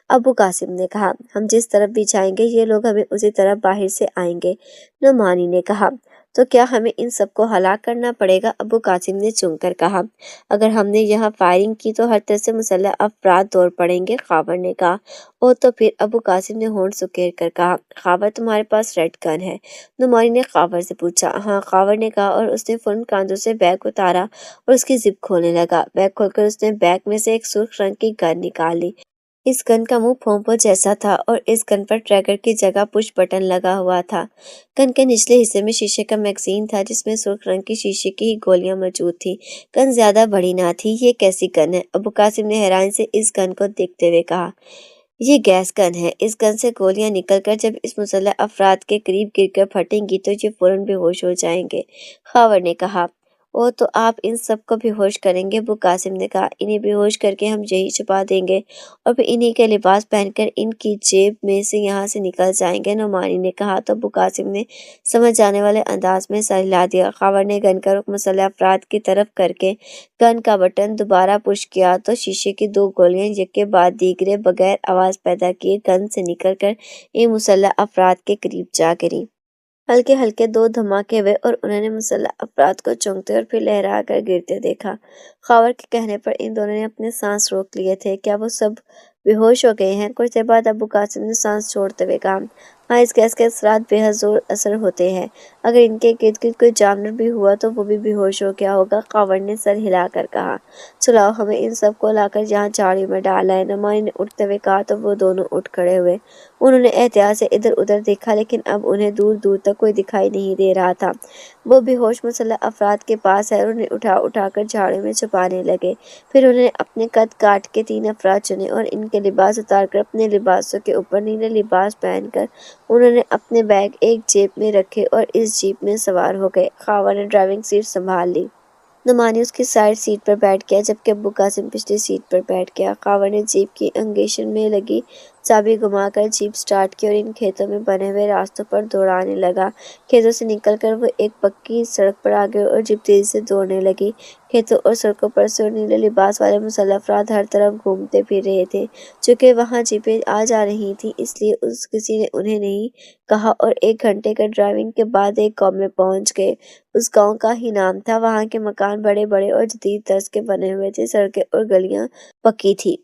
ابو قاسم نے کہا۔ ہم جس طرف بھی جائیں گے یہ لوگ ہمیں اسی طرف باہر سے آئیں گے، نعمانی نے کہا۔ تو کیا ہمیں ان سب کو ہلاک کرنا پڑے گا؟ ابو قاسم نے چونک کر کہا۔ اگر ہم نے یہاں فائرنگ کی تو ہر طرف سے مسلح افراد دوڑ پڑیں گے، خاور نے کہا۔ او تو پھر، ابو قاسم نے ہونٹ سکیڑ کر کہا۔ خاور تمہارے پاس ریڈ گن ہے؟ نعمانی نے خاور سے پوچھا۔ ہاں، خاور نے کہا اور اس نے فوراً کاندھوں سے بیگ اتارا اور اس کی زپ کھولنے لگا، بیگ کھول کر اس نے بیگ میں سے ایک سرخ رنگ کی گن نکال لی، اس گن کا منہ پھوپھوں جیسا تھا اور اس گن پر ٹریگر کی جگہ پش بٹن لگا ہوا تھا، گن کے نچلے حصے میں شیشے کا میگزین تھا جس میں سرخ رنگ کی شیشے کی ہی گولیاں موجود تھیں، گن زیادہ بڑی نہ تھی۔ یہ کیسی گن ہے؟ ابو قاسم نے حیرانی سے اس گن کو دیکھتے ہوئے کہا۔ یہ گیس گن ہے، اس گن سے گولیاں نکل کر جب اس مسلح افراد کے قریب گر کر پھٹیں گی تو یہ فوراً بے ہوش ہو جائیں گے، خاور نے کہا۔ او تو آپ ان سب کو بے ہوش کریں گے، ابو قاسم نے کہا۔ انہیں بے ہوش کر کے ہم یہی چھپا دیں گے اور پھر انہی کے لباس پہن کر ان کی جیب میں سے یہاں سے نکل جائیں گے، نعمانی نے کہا۔ تو ابو قاسم نے سمجھ جانے والے انداز میں سر ہلا دیا۔ خاور نے گن کا رخ مسلح افراد کی طرف کر کے گن کا بٹن دوبارہ پش کیا تو شیشے کی 2 گولیاں یک کے بعد دیگرے بغیر آواز پیدا کیے گن سے نکل کر ان مسلح افراد کے قریب جا گریں۔ ہلکے ہلکے 2 دھماکے ہوئے اور انہوں نے مسلح افراد کو چونکتے اور پھر لہرا کر گرتے دیکھا۔ خاور کے کہنے پر ان دونوں نے اپنے سانس روک لیے تھے۔ کیا وہ سب بے ہوش ہو گئے ہیں؟ کچھ دیر بعد ابو قاسم نے سانس چھوڑتے ہوئے کہا، ہاں، اس گیس کے اثرات بے حد زور اثر ہوتے ہیں۔ اگر ان کے گرد گرد کوئی جانور بھی ہوا تو وہ بھی بے ہوش ہو گیا ہوگا، خاور نے سر ہلا کر کہا۔ چلاؤ، ہمیں ان سب کو لا کر یہاں جھاڑیوں میں ڈال آئے، نعمانی نے اٹھتے ہوئے کہا۔ تو وہ دونوں اٹھ کھڑے ہوئے۔ انہوں نے احتیاط سے ادھر ادھر دیکھا لیکن اب انہیں دور دور تک کوئی دکھائی نہیں دے رہا تھا۔ وہ بے ہوش مسلح افراد کے پاس آئے اور انہیں اٹھا اٹھا کر جھاڑیوں میں چھپانے لگے۔ پھر انہوں نے اپنے قد کاٹ کے 3 افراد چنے اور ان کے لباس اتار کر اپنے لباسوں کے اوپر نیلے لباس پہن کر انہوں نے اپنے بیگ ایک جیب میں رکھے اور اس جیپ میں سوار ہو گئے۔ خاور نے ڈرائیونگ سیٹ سنبھال لی۔ نعمانی اس کی سائیڈ سیٹ پر بیٹھ گیا جبکہ ابو قاسم پچھلی سیٹ پر بیٹھ گیا۔ خاور نے جیپ کی انگیشن میں لگی چابی گھما کر جیپ سٹارٹ کی اور ان کھیتوں میں بنے ہوئے راستوں پر دوڑانے لگا۔ کھیتوں سے نکل کر وہ ایک پکی سڑک پر آ گئے اور جیپ تیزی سے دوڑنے لگی۔ کھیتوں اور سڑکوں پر سے اور نیلے لباس والے مسلح افراد ہر طرف گھومتے پھر رہے تھے۔ چونکہ وہاں جیپیں آ جا رہی تھیں اس لیے کسی نے انہیں نہیں کہا اور 1 گھنٹے کا ڈرائیونگ کے بعد ایک گاؤں میں پہنچ گئے۔ اس گاؤں کا ہی نام تھا۔ وہاں کے مکان بڑے بڑے اور جدید طرز کے بنے ہوئے تھے، سڑکیں اور گلیاں پکی تھی۔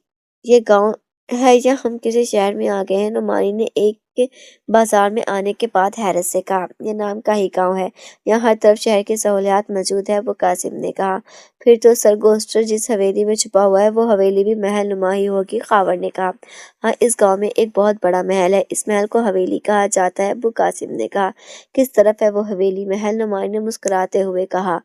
یہ گاؤں ہے یا ہم کسی شہر میں آ گئے ہیں؟ نعمانی نے ایک بازار میں آنے کے بعد حیرت سے کہا۔ یہ نام کا ہی گاؤں ہے، یہاں ہر طرف شہر کی سہولیات موجود ہے، ابو قاسم نے کہا۔ پھر تو سرگوشٹر جس حویلی میں چھپا ہوا ہے وہ حویلی بھی محل نما ہی ہوگی، خاور نے کہا۔ ہاں، اس گاؤں میں ایک بہت بڑا محل ہے، اس محل کو حویلی کہا جاتا ہے، ابو قاسم نے کہا۔ کس طرف ہے وہ حویلی؟ محل، نعمانی نے مسکراتے ہوئے کہا۔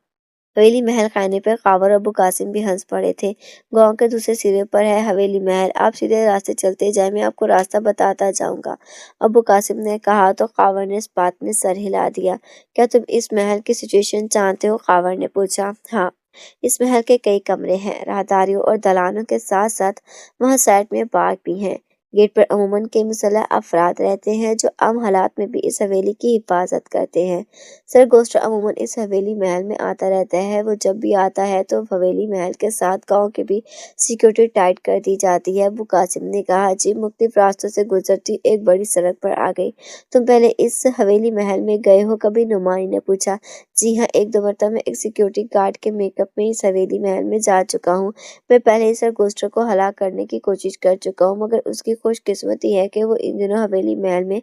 حویلی محل خانے پر خاور اور ابو قاسم بھی ہنس پڑے تھے۔ گاؤں کے دوسرے سرے پر ہے حویلی محل، آپ سیدھے راستے چلتے جائیں، میں آپ کو راستہ بتاتا جاؤں گا، ابو قاسم نے کہا۔ تو خاور نے اس بات میں سر ہلا دیا۔ کیا تم اس محل کی سچویشن جانتے ہو؟ خاور نے پوچھا۔ ہاں، اس محل کے کئی کمرے ہیں، راہداریوں اور دلانوں کے ساتھ ساتھ وہاں سائڈ میں باغ بھی ہیں۔ گیٹ پر عموماً کئی مسلح افراد رہتے ہیں جو عام حالات میں بھی اس حویلی کی حفاظت کرتے ہیں۔ سرگوشٹر عموماً اس حویلی محل میں آتا رہتا ہے، وہ جب بھی آتا ہے تو حویلی محل کے ساتھ گاؤں کی بھی سیکیورٹی ٹائٹ کر دی جاتی ہے، ابو قاسم نے کہا۔ جیپ مختلف راستوں سے گزرتی ایک بڑی سڑک پر آ گئی۔ تم پہلے اس حویلی محل میں گئے ہو کبھی؟ نعمانی نے پوچھا۔ جی ہاں، 1 2 مرتبہ میں ایک سیکیورٹی گارڈ کے میک اپ میں اس حویلی محل میں جا چکا ہوں۔ میں پہلے ہی سرگوشٹر کو ہلاک کرنے کی کوشش کر چکا ہوں مگر اس کی خوش قسمتی ہے کہ وہ ان دنوں حویلی محل میں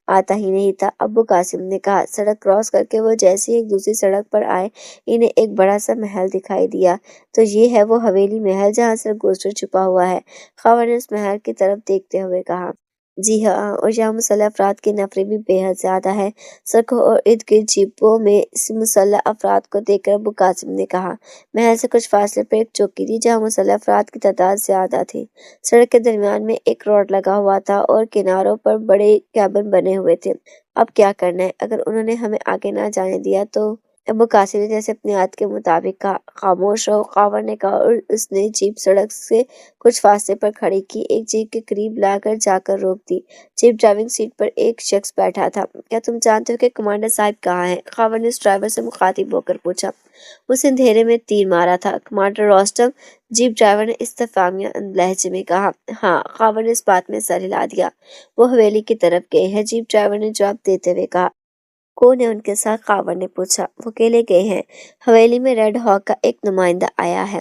آتا ہی نہیں تھا، ابو قاسم نے کہا۔ سڑک کراس کر کے وہ جیسے ہی ایک دوسری سڑک پر آئے انہیں ایک بڑا سا محل دکھائی دیا۔ تو یہ ہے وہ حویلی محل جہاں سرگوشٹر چھپا ہوا ہے، خاور نے اس محل کی طرف دیکھتے ہوئے کہا۔ جی ہاں، اور یہاں مسلح افراد کی نفری بھی بے حد زیادہ ہے، سڑکوں اور ارد گرد جیپوں میں اس مسلح افراد کو دیکھ کر ابو قاسم نے کہا۔ محل سے کچھ فاصلے پر ایک چوکی تھی جہاں مسلح افراد کی تعداد زیادہ تھی۔ سڑک کے درمیان میں ایک روڈ لگا ہوا تھا اور کناروں پر بڑے کیبن بنے ہوئے تھے۔ اب کیا کرنا ہے؟ اگر انہوں نے ہمیں آگے نہ جانے دیا تو؟ ابو قاسم نے جیسے اپنی عادت کے مطابق کہا۔ خاموش رہو، خاور نے کہا اور اس نے جیپ سڑک سے کچھ فاصلے پر کھڑی کی، ایک جیپ کے قریب لا کر جا کر روک دی۔ جیپ ڈرائیونگ سیٹ پر ایک شخص بیٹھا تھا۔ کیا تم جانتے ہو کہ کمانڈر صاحب کہاں ہیں؟ خاور نے اس ڈرائیور سے مخاطب ہو کر پوچھا۔ اس نے اندھیرے میں تیر مارا تھا، کمانڈر روسٹم، جیپ ڈرائیور نے استفہامیہ لہجے میں کہا۔ ہاں، خاور نے اس بات میں سر ہلا دیا۔ وہ حویلی کی طرف گئے ہیں، جیپ ڈرائیور نے جواب دیتے ہوئے کہا۔ کون ہے ان کے ساتھ؟ خاور نے پوچھا۔ وہ اکیلے گئے ہیں، حویلی میں ریڈ ہاک کا ایک نمائندہ آیا ہے،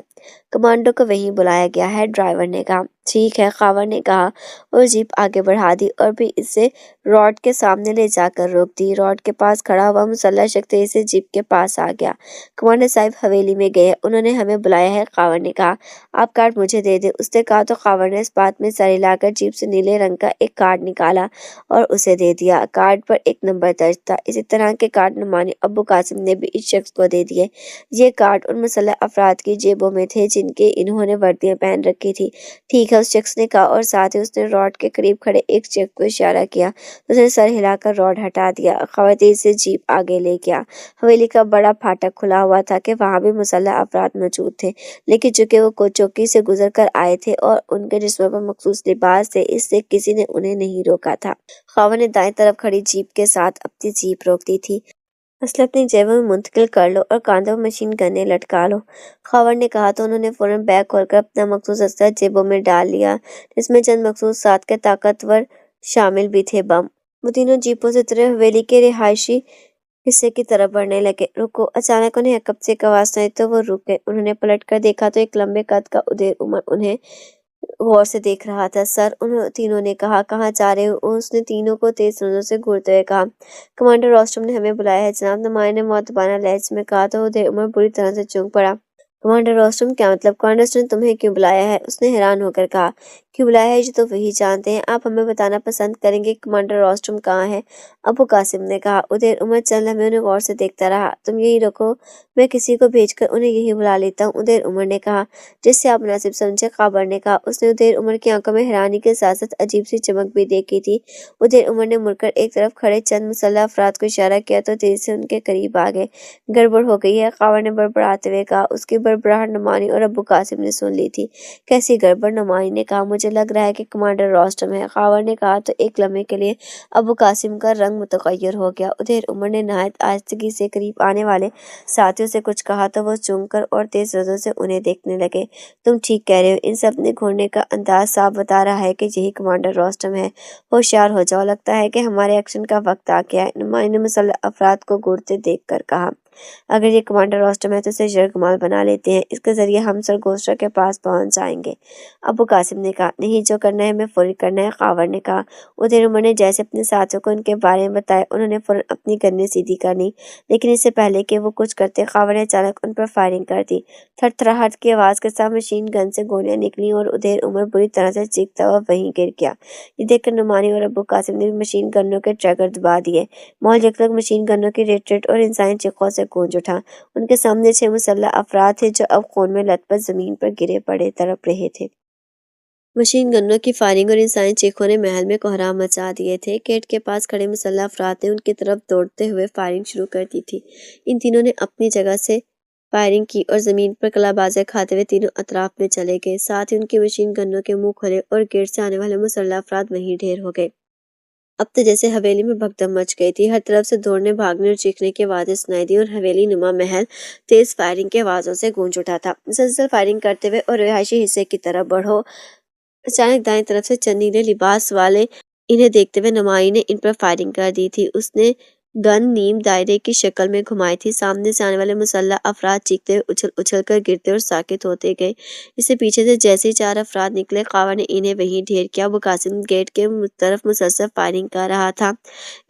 کمانڈر کو وہیں بلایا گیا ہے، ڈرائیور نے کہا۔ ٹھیک ہے، خاور نے کہا اور جیپ آگے بڑھا دی اور پھر اسے روڈ کے سامنے لے جا کر روک دی۔ روڈ کے پاس کھڑا ہوا مسلح شخص تیزی سے جیپ کے پاس آ گیا۔ کمانڈر صاحب حویلی میں گئے ہیں، انہوں نے ہمیں بلایا ہے، خاور نے کہا۔ آپ کارڈ مجھے دے دیں، اس نے کہا۔ تو خاور نے اس بات میں سر ہلا کر جیپ سے نیلے رنگ کا ایک کارڈ نکالا اور اسے دے دیا۔ کارڈ پر ایک نمبر درج تھا۔ اسی طرح کے کارڈ نعمانی ابو قاسم نے بھی اس شخص کو دے دیے۔ یہ کارڈ ان مسلح افراد کی جیبوں میں تھے جن کے انہوں نے وردیاں پہن رکھی تھی۔ ٹھیک ہے، है, उस शख्स ने कहा, और साथ ही उसने रॉड के करीब खड़े एक शख्स को इशारा किया तो उसने सर हिलाकर रॉड हटा दिया। खवातीन से जीप आगे ले गया। हवेली का बड़ा फाटक खुला हुआ था कि वहां भी मुसल्लह अफराद मौजूद थे, लेकिन चूंकि वो चौकी से गुजर कर आए थे और उनके जिस्म पर मखसूस लिबास थे, इससे किसी ने उन्हें नहीं रोका था। खावर ने दाएं तरफ खड़ी जीप के साथ अपनी जीप रोक दी थी। असले अपनी जेबों में मुंतकिल कर लो और कांधों में मशीन गन्ने लटका लो, खावर ने कहा तो उन्होंने फौरन बैग खोलकर अपना मखसूस असला जेबों में डाल लिया, जिसमें चंद मखसूस साथ के ताकतवर शामिल भी थे बम। वो तीनों जीपों से उतरे हवेली के रिहायशी हिस्से की तरफ बढ़ने लगे। रुको! अचानक उन्हें कब से एक आवाज सुनाई तो वो रुक गए। उन्होंने पलट कर देखा तो एक लंबे कद का उदेर उमर उन्हें गौर से देख रहा था। सर, उन तीनों ने कहा, कहाँ जा रहे हो? उसने तीनों को तेज नजरों से घूरते हुए कहा, कमांडर रोस्टम ने हमें बुलाया है जनाब, नुमाया ने मुअद्दबाना लहजे में कहा तो उदय उमर बुरी तरह से चौंक पड़ा। Commander rostrum? क्या मतलब? कमांडर रोस्टम ने तुम्हें क्यों बुलाया है? उसने हैरान होकर कहा। क्यों बुलाया है ये तो वही जानते हैं, आप हमें बताना पसंद करेंगे कमांडर रोस्टम कहाँ है? अबू कासिम ने कहा। उदय उमर चंद लम्हे उन्हें गौर से देखता रहा। तुम यही रखो, मैं किसी को भेजकर उन्हें यही बुला लेता हूँ, उदय उमर ने कहा। जिससे आप मुनासिब समझे, काबर ने कहा। उसने उदय उमर की आंखों में हैरानी के साथ साथ अजीब सी चमक भी देखी थी। उदय उमर ने मुड़कर एक तरफ खड़े चंद मुसल्लह अफराद को इशारा किया तो तेजी से उनके करीब आ गए। गड़बड़ हो गई है, काबर ने बड़बड़ाते हुए कहा। उसकी बड़बड़ाहट नुमानी और अबू कासिम ने सुन ली थी। कैसी गड़बड़? नुमानी ने कहा। मुझे लग रहा है कि कमांडर रोस्टम है, काबर ने कहा तो एक लम्हे के लिए अबू कासिम का रंग मुतगय्यर हो गया। उदय उमर ने नहायत आहिस्तगी से करीब आने वाले साथियों से कुछ कहा तो वो चूम कर और तेज नजरों से उन्हें देखने लगे। तुम ठीक कह रहे हो, इन सब ने घूरने का अंदाज साफ बता रहा है कि यही कमांडर रोस्टम है। होशियार हो जाओ, लगता है कि हमारे एक्शन का वक्त आ गया है, नुमाया ने मुसल्लह अफराद को घूरते देख कर कहा। अगर ये कमांडर रोस्टम है तो इसे यरगमाल बना लेते हैं, इसके जरिए हम सरगोशा के पास पहुंच जाएंगे। अबू कासिम ने कहा। नहीं, जो करना है हमें फौरी करना है, कावर ने कहा। उदय उमर ने जैसे अपने साथियों को इनके बारे में बताया, उन्होंने फौरन अपनी गन्ने सीधी कर ली, लेकिन इससे पहले कि वो कुछ करते, कावर ने अचानक उन पर फायरिंग कर दी। थरथराहट की आवाज के साथ मशीन गन से गोलियां निकली और उदय उमर बुरी तरह से चीखता हुआ वहीं गिर गया। ये देखकर नुमानी और अबू कासिम ने भी मशीन गनों के ट्रैगर दबा दिए। माहौल यकदम मशीन गनों की रेट और इंसानी चीखों से गूंज उठा। उनके सामने 6 मुसल्लह अफराद थे जो अब खून में लथपथ जमीन पर गिरे पड़े तड़प रहे थे। मशीन गनों की फायरिंग और इंसानी चीखों ने महल में कोहराम मचा दिए थे। गेट के पास खड़े मुसल्लह अफराद ने उनकी तरफ दौड़ते हुए फायरिंग शुरू कर दी थी। इन तीनों ने अपनी जगह से फायरिंग की और जमीन पर कलाबाजियां खाते हुए तीनों अतराफ में चले गए। साथ ही उनकी मशीन गनों के मुंह खुले और गेट से आने वाले मुसल्लह अफराद वहीं ढेर हो गए। अब तो जैसे हवेली में भगदम मच गई थी। हर तरफ से दौड़ने, भागने और चीखने की आवाजें सुनाई दी और हवेली नुमा महल तेज फायरिंग की आवाजों से गूंज उठा था। मुसलसल फायरिंग करते हुए और रिहायशी हिस्से की तरफ बढ़ो। अचानक दाएं तरफ से चंद नीले लिबास वाले इन्हें देखते हुए नुमाई ने इन पर फायरिंग कर दी थी। उसने गन नीम दायरे की शक्ल में घुमाई थी। सामने से आने वाले मुसल्लह अफराद चीखते हुए उछल उछल कर गिरते और साकित होते गए। इससे पीछे से जैसे ही 4 अफराद निकले, कावर ने इन्हें वहीं ढेर किया। वो कासिम गेट के तरफ मुसलसल फायरिंग कर रहा था।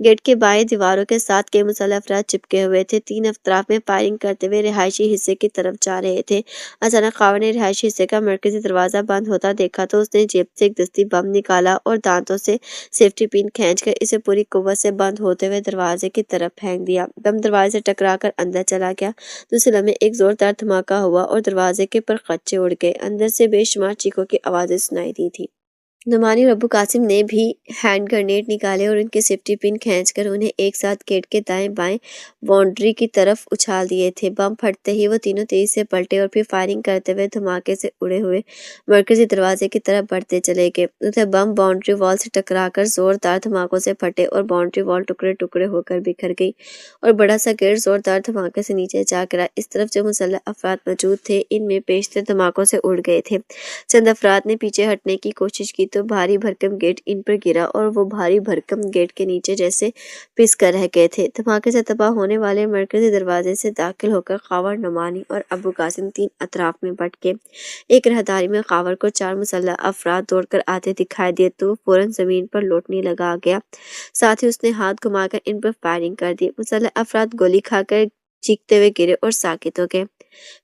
गेट के बाएं दीवारों के साथ कई मुसल्लह अफराद चिपके हुए थे। 3 अतराफ में फायरिंग करते हुए रिहायशी हिस्से की तरफ जा रहे थे। अचानक कावर ने रिहायशी हिस्से का मरकजी दरवाजा बंद होता देखा तो उसने जेब से एक दस्ती बम निकाला और दांतों से सेफ्टी पिन खींचकर इसे पूरी कुव्वत से बंद होते हुए दरवाजे की तरफ फेंक दिया। बम दरवाजे से टकराकर अंदर चला गया। दूसरे लम्हे एक जोरदार धमाका हुआ और दरवाजे के परखच्चे उड़ गए। अंदर से बेशुमार चीखों की आवाजें सुनाई दी थी। नुमानी और अबू कासिम ने भी हैंड ग्रेनेड निकाले और उनके सेफ्टी पिन खींचकर उन्हें एक साथ गेट के दाएं बाएं बाउंड्री की तरफ उछाल दिए थे। बम फटते ही वो तीनों तेजी से पलटे और फिर फायरिंग करते हुए धमाके से उड़े हुए मरकजी दरवाजे की तरफ बढ़ते चले गए। उधर बम बाउंड्री वॉल से टकराकर जोरदार धमाकों से फटे और बाउंड्री वॉल टुकड़े टुकड़े होकर बिखर गई और बड़ा सा गेट जोरदार धमाके से नीचे जा गिरा। इस तरफ जो मुसल्लह अफराद मौजूद थे, इनमें पेशतर धमाकों से उड़ गए थे। चंद अफराद ने पीछे हटने की कोशिश की तो भारी भरकम गेट इन पर गिरा और वो भारी भरकम गेट के नीचे जैसे पिस कर रह गए थे। धमाके से तबाह होने वाले मरकजी दरवाजे से दाखिल होकर कावर, नुमानी और अबू कासिम 3 अतराफ में बट गए। एक राहदारी में कावर को 4 मुसल्लह अफराद दौड़कर आते दिखाई दिए तो फौरन जमीन पर लौटने लगा गया। साथ ही उसने हाथ घुमाकर इन पर फायरिंग कर दी। मुसल्लह अफराद गोली खाकर चीखते हुए गिरे और साकित हो गए।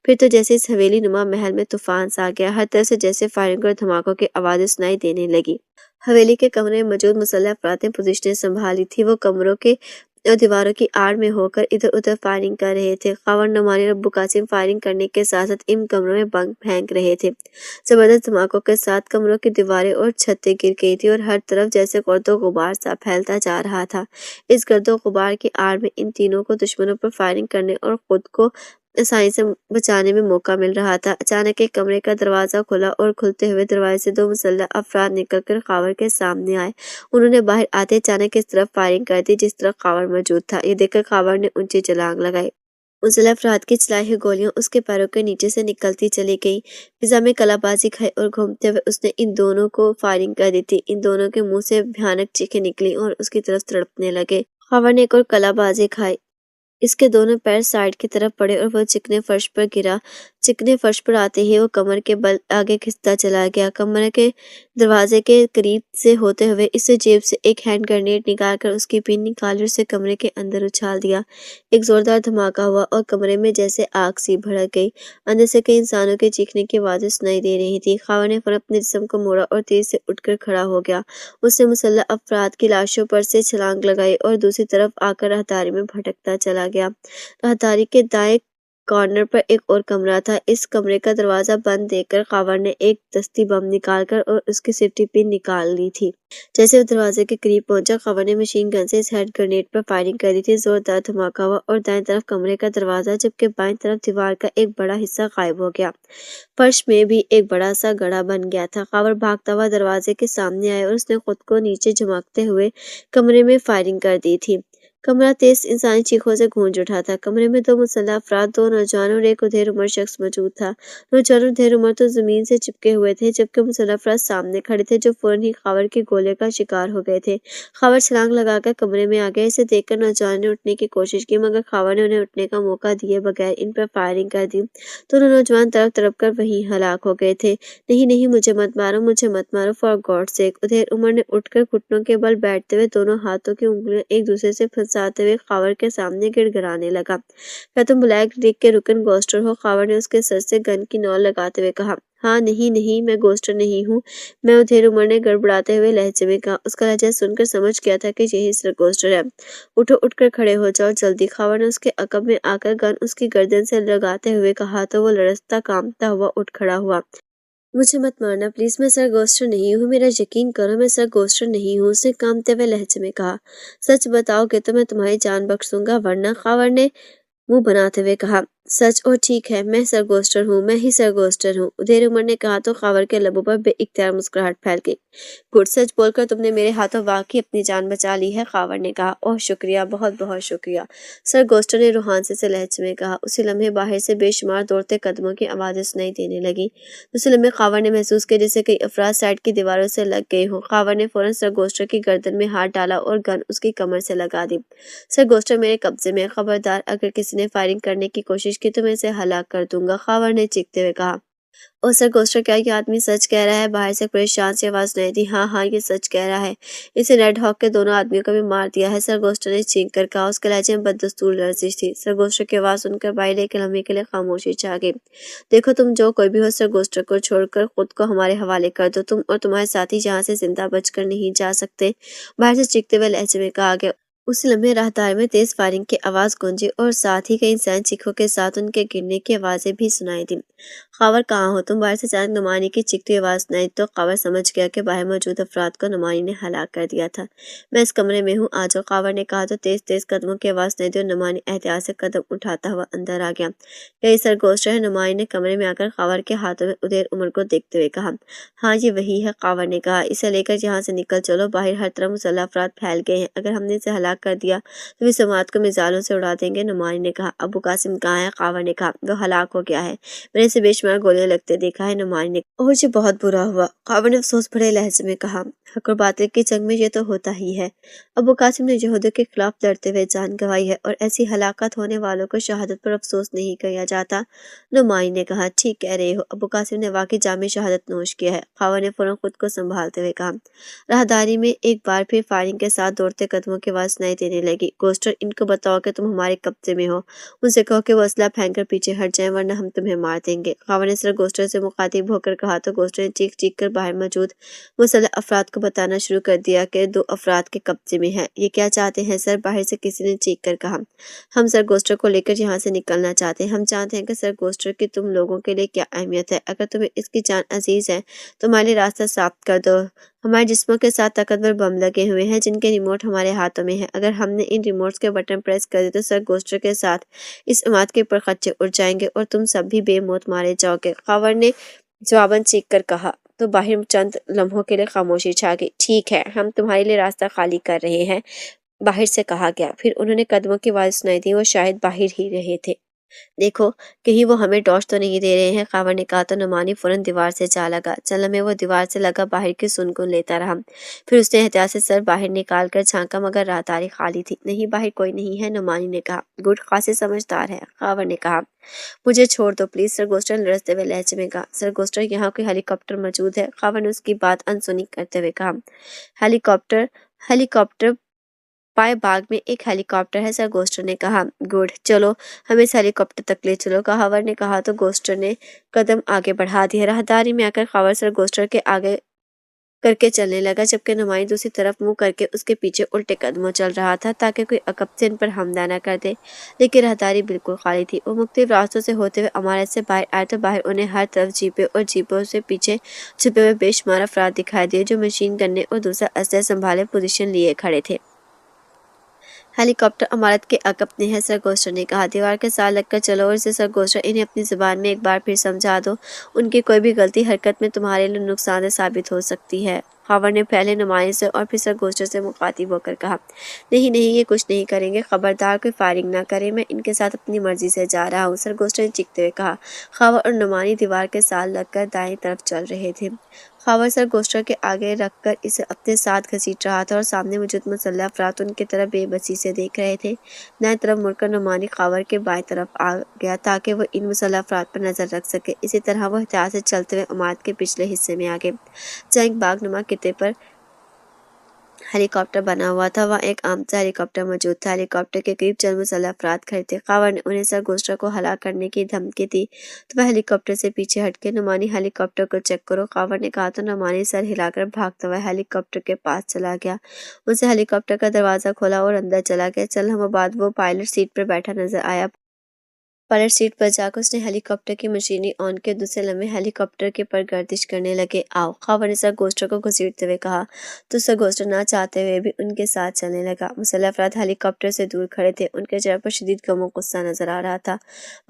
फिर तो जैसे इस हवेली नुमा महल में तूफान सा आ गया। हर तरफ से जैसे फायरिंग और धमाकों की आवाजें सुनाई देने लगी। हवेली के कमरे में मौजूद मुसल्लह अफराद ने पोजीशनें संभाली थी। वो कमरों के और दीवारों की आड़ में होकर इधर उधर फायरिंग कर रहे थे। खबर नुमानी और अब्बू कासिम फायरिंग करने के साथ साथ इन कमरों में बम फेंक रहे थे। जबरदस्त धमाकों के साथ कमरों की दीवारें और छतें गिर गई थी और हर तरफ जैसे गर्दो गुबार सा फैलता जा रहा था। इस गर्दो गुबार की आड़ में इन तीनों को दुश्मनों पर फायरिंग करने और खुद को आसानी से बचाने में मौका मिल रहा था। अचानक एक कमरे का दरवाजा खुला और खुलते हुए दरवाजे से दो मुसल्लह अफराद निकलकर कावर के सामने आए। उन्होंने बाहर आते अचानक इस तरफ फायरिंग कर दी जिस तरफ कावर मौजूद था। ये देखकर कावर ने ऊंची छलांग लगाई। मुसल्लह अफराद की चलाई हुई गोलियां उसके पैरों के नीचे से निकलती चली गई। फिजा में कलाबाजी खाई और घूमते हुए उसने इन दोनों को फायरिंग कर दी थी। इन दोनों के मुंह से भयानक चीखें निकली और उसकी तरफ तड़पने लगे। कावर ने एक और कलाबाजी खाई। इसके दोनों पैर साइड की तरफ पड़े और वो चिकने फर्श पर गिरा। चिकने फर्श पर आते ही वो कमर के बल आगे खिसता चला गया। कमरे के दरवाजे के करीब से होते हुए इससे जेब से एक हैंड ग्रेनेड निकालकर उसकी पिन निकाली और उसे कमरे के अंदर उछाल दिया। एक जोरदार धमाका हुआ और कमरे में जैसे आग सी भड़क गई। अंदर से कई इंसानों के चीखने की आवाजें सुनाई दे रही थी। खावर ने फौरन अपने जिस्म को मोड़ा और तेज से उठकर खड़ा हो गया। उसने मुसल्लह अफराद की लाशों पर से छलांग लगाई और दूसरी तरफ आकर राहदारी में भटकता चला गया। राहदारी के दाएं कॉर्नर पर एक और कमरा था। इस कमरे का दरवाजा बंद देखकर कावर ने एक दस्ती बम निकालकर और उसकी सेफ्टी पिन निकाल ली थी। जैसे वो दरवाजे के करीब पहुंचा, कावर ने मशीन गन से इस हैंड ग्रेनेड पर फायरिंग कर दी थी। जोरदार धमाका हुआ और दाएं तरफ कमरे का दरवाजा जबकि बाएं तरफ दीवार का एक बड़ा हिस्सा गायब हो गया। फर्श में भी एक बड़ा सा गड्ढा बन गया था। कावर भागता हुआ दरवाजे के सामने आया और उसने खुद को नीचे झुकाते हुए कमरे में फायरिंग कर दी थी। कमरा तेज इंसानी चीखों से गूंज उठा था। कमरे में दो मुसल्लह अफराद, दो नौजवान और एक उधेड़ उम्र शख्स मौजूद था। नौजवान और उधेड़ उम्र तो जमीन से चिपके हुए थे जबकि मुसल्लह अफराद सामने खड़े थे जो फौरन ही खावर के गोले का शिकार हो गए थे। खावर छलांग लगाकर कमरे में आ गया। इसे देखकर नौजवान ने उठने की कोशिश की मगर खावर ने उन्हें उठने का मौका दिए बगैर इन पर फायरिंग कर दी। दोनों नौजवान तड़प तड़प कर वहीं हलाक हो गए थे। नहीं नहीं, मुझे मत मारो, मुझे मत मारो, फॉर गॉड सेक। उधेड़ उम्र ने उठकर घुटनों के बल बैठते हुए दोनों हाथों की उंगलियां एक दूसरे से फंसाते हुए खावर के सामने गिड़गिड़ाने लगा। क्या तुम ब्लैक लीग के रुकन गोस्टर हो? खावर ने उसके सर से गन की नौल लगाते हुए कहा। हाँ, नहीं नहीं, मैं गोस्टर नहीं हूँ, मैं उधेड़ उम्र ने गड़बड़ाते हुए लहजे में कहा। उसका लहजा सुनकर समझ गया था कि यही सर गोस्टर है। उठो, उठकर खड़े हो जाओ जल्दी। खावर ने उसके अकब में आकर गन उसकी गर्दन से लगाते हुए कहा तो वो लड़खड़ाता कांपता हुआ उठ खड़ा हुआ। मुझे मत मारना प्लीज, मैं सर गोस्टर नहीं हूँ, मेरा यकीन करो, मैं सर गोस्टर नहीं हूँ, उसने कांपते हुए लहजे में कहा। सच बताओगे तो मैं तुम्हारी जान बख्श दूंगा, वरना। खावर ने मुंह बनाते हुए कहा। सच? और ठीक है, मैं सर गोस्टर हूँ, मैं ही सर गोस्टर हूँ, उधेड़ उमर ने कहा तो खावर के लबों पर बेइख्तियार मुस्कुराहट फैल गई। गुड, सच बोलकर तुमने मेरे हाथों वाकई अपनी जान बचा ली है, खावर ने कहा। ओह शुक्रिया, बहुत बहुत शुक्रिया, सर गोस्टर ने रूहानी से लहजे में कहा। उसी लम्हे बाहर से बेशुमार दौड़ते कदमों की आवाजें सुनाई देने लगी। उसी लम्हे खावर ने महसूस किया जैसे कई अफराद साइड की दीवारों से लग गए हों। खावर ने फौरन सर गोस्टर की गर्दन में हाथ डाला और गन उसकी कमर से लगा दी। सर गोस्टर मेरे कब्जे में, खबरदार अगर किसी ने फायरिंग करने की कोशिश की तो मैं इसे हलाक कर दूंगा, खावर ने चीखते हुए कहा। और सर गोस्टर, क्या ये आदमी सच कह रहा है? बाहर से परेशान सी आवाज सुनाई दी। हाँ हाँ, ये सच कह रहा है, इसे रेड हॉक के दोनों आदमियों को भी मार दिया है, सर गोस्टर ने चीख कर कहा। उसके लहजे में बददस्तूर लर्जिश थी। सर गोस्टर की आवाज सुनकर बाहर एक लम्हे के लिए खामोशी छा गई। देखो, तुम जो कोई भी हो, सर गोस्टर को छोड़कर खुद को हमारे हवाले कर दो। तुम और तुम्हारे साथी यहाँ से जिंदा बचकर नहीं जा सकते, बाहर से चीखते हुए लहजे में कहा गया। उस लम्हे राहदारी में तेज फायरिंग की आवाज गूंजी और साथ ही कई इंसान चीखों के साथ उनके गिरने की आवाजें भी सुनाई दी। खावर, कहाँ हो तुम? बाहर से अचानक नुमानी की चीखती आवाज सुनाई तो खावर समझ गया कि बाहर मौजूद अफराद को नुमानी ने हलाक कर दिया था। मैं इस कमरे में हूँ, आ जाओ, खावर ने कहा तो तेज तेज कदमों की आवाज सुनाई दी और नुमानी एहतियात से कदम उठाता हुआ अंदर आ गया। यही सर गोस्टर है? नुमानी ने कमरे में आकर खावर के हाथों में उधेड़ उम्र को देखते हुए कहा। हाँ, ये वही है, खावर ने कहा। इसे लेकर यहाँ से निकल चलो, बाहर हर तरफ मुसल्लह अफराद फैल गए हैं, अगर हमने इसे हलाक कर दिया तो इस समात को मिसाइलों से उड़ा देंगे, नुमानी ने कहा। अब्बू कासिम कहाँ है? खावर ने कहा। वो हलाक हो गया है, मैंने इसे बेशुमार गोलियां लगते देखा है, नुमानी ने। ओह, ये बहुत बुरा हुआ, खावर ने अफसोस भरे लहजे में कहा। हक और बातिल की जंग में ये तो होता ही है। अब्बू कासिम ने यहूदियों के खिलाफ लड़ते हुए जान गंवाई है और ऐसी हलाकत होने वालों को शहादत पर अफसोस नहीं किया जाता, नुमानी ने कहा। ठीक कह रहे हो, अब्बू कासिम ने वाकई जामे शहादत नोश किया है, खावर ने फौरन खुद को संभालते हुए कहा। राहदारी में एक बार फिर फायरिंग के साथ दौड़ते कदमों की आवाज सुनाई देने लगी। गोस्टर, इनको बताओ कि तुम हमारे कब्जे में हो, उनसे कहो कि वो असला फेंक कर पीछे हट जाए, वरना हम तुम्हें मार देंगे, खावर ने सर गोस्टर से मुखातिब होकर कहा तो गोस्टर ने चीख चीख कर बाहर मौजूद मुसल्लह अफराद को बताना शुरू कर दिया कि 2 अफराद के कब्जे में है। ये क्या चाहते हैं सर? बाहर से किसी ने चीख कर कहा। हम सर गोस्टर को लेकर यहाँ से निकलना चाहते हैं। हम जानते हैं कि सर गोस्टर की तुम लोगों के लिए क्या अहमियत है। अगर तुम्हें इसकी जान अजीज है तो हमारे लिए रास्ता साफ कर दो। हमारे जिस्मों के साथ ताकतवर बम लगे हुए हैं जिनके रिमोट हमारे हाथों में है। अगर हमने इन रिमोट्स के बटन प्रेस कर दिए तो सर गोस्टर के साथ इस इमारत के ऊपर खच्चे उड़ जाएंगे और तुम सब भी बेमौत मारे जाओगे। खावर ने जवाबन चीख कर कहा तो बाहर चंद लम्हों के लिए खामोशी छा गई। ठीक है, हम तुम्हारे लिए रास्ता खाली कर रहे हैं, बाहर से कहा गया। फिर उन्होंने कदमों की आवाज सुनाई दी। वो शायद बाहर ही रहे थे। देखो कहीं वो हमें डॉश तो नहीं दे रहे हैं, खावर ने कहा तो नुमानी फौरन दीवार से जा लगा। चल में वो दीवार से लगा बाहर की सुनगुन लेता रहा। फिर उसने एहतियात से सर बाहर निकाल कर झांका मगर राहदारी खाली थी। नहीं, बाहर कोई नहीं है, नुमानी ने कहा। गुड, खासे समझदार है, खावर ने कहा। मुझे छोड़ दो प्लीज, सर गोस्टर ने लड़ते हुए लहजे में कहा। सर गोस्टर, यहाँ कोई हेलीकॉप्टर मौजूद है? खावर ने उसकी बात अनसुनी करते हुए कहा। हेलीकॉप्टर? हेलीकॉप्टर पाए बाग में एक हेलीकॉप्टर है, सर गोस्टर ने कहा। गुड, चलो हमें इस हेलीकॉप्टर तक ले चलो, खावर ने कहा तो गोस्टर ने कदम आगे बढ़ा दिया। राहदारी में आकर खावर सर गोस्टर के आगे करके चलने लगा जबकि नुमाइंद दूसरी तरफ मुंह करके उसके पीछे उल्टे कदमों चल रहा था ताकि कोई अकब से इन पर हमला न कर दे। लेकिन राहदारी बिल्कुल खाली थी। वो मुख्तलिफ रास्तों से होते हुए इमारत से बाहर आए तो बाहर उन्हें हर तरफ जीपें और जीपों से पीछे छुपे हुए बेशुमार अफराद दिखाई दिए जो मशीन गन्ने और दूसरा असलहा संभाले पोजीशन लिए खड़े थे। हेलीकॉप्टर इमारत के अकब में है, सर गोस्टर ने कहा। दीवार के साथ लगकर चलो और इसे सर गोस्टर, इन्हें अपनी जुबान में एक बार फिर समझा दो। उनकी कोई भी गलती हरकत में तुम्हारे लिए नुकसानदेह साबित हो सकती है। खावर ने पहले नुमाइंद से और फिर सर गोस्टर से मुखातिब होकर कहा। नहीं नहीं, ये कुछ नहीं करेंगे, खबरदार कोई फायरिंग ना करे, मैं इनके साथ अपनी मर्जी से जा रहा हूँ, सर गोस्टर ने चीखते हुए कहा। खावर और नुमानी दीवार के साथ लगकर दाएं तरफ चल रहे थे। खावर सर गोस्टर के आगे रखकर इसे अपने साथ घसीट रहा था और सामने मौजूद मुसल्लह अफराद उनकी तरफ बेबसी से देख रहे थे। दाएं तरफ मुड़कर नुमानी खावर के बाएं तरफ आ गया ताकि वो इन मुसल्लह अफराद पर नजर रख सके। इसी तरह वो एहतियात से चलते हुए इमारत के पिछले हिस्से में आ गए जहाँ एक बागनुमा किले पर हेलीकॉप्टर बना हुआ था। वहाँ एक आम सा हेलीकॉप्टर मौजूद था। हेलीकॉप्टर के करीब चंद मुसल्लह अफराद खड़े थे। खावर ने उन्हें सर गोस्टर को हलाक करने की धमकी दी तो वह हेलीकॉप्टर से पीछे हटके नुमानी हेलीकॉप्टर को चेक करो, खावर ने कहा तो नुमानी सर हिलाकर भागता हुआ हेलीकॉप्टर के पास चला गया। उसे हेलीकॉप्टर का दरवाजा खोला और अंदर चला गया। चल हम बाद वो पायलट सीट पर बैठा नजर आया। पायलट सीट पर जाकर उसने हेलीकॉप्टर की मशीनें ऑन के दूसरे लम्हे हेलीकॉप्टर के पर गर्दिश करने लगे। आओ, खावर ने सर गोस्टर को घसीटते हुए कहा तो सर गोस्टर ना चाहते हुए भी उनके साथ चलने लगा। मुसल्लह अफराद हेलीकॉप्टर से दूर खड़े थे। उनके चेहरे पर शदीद गम और गुस्सा नजर आ रहा था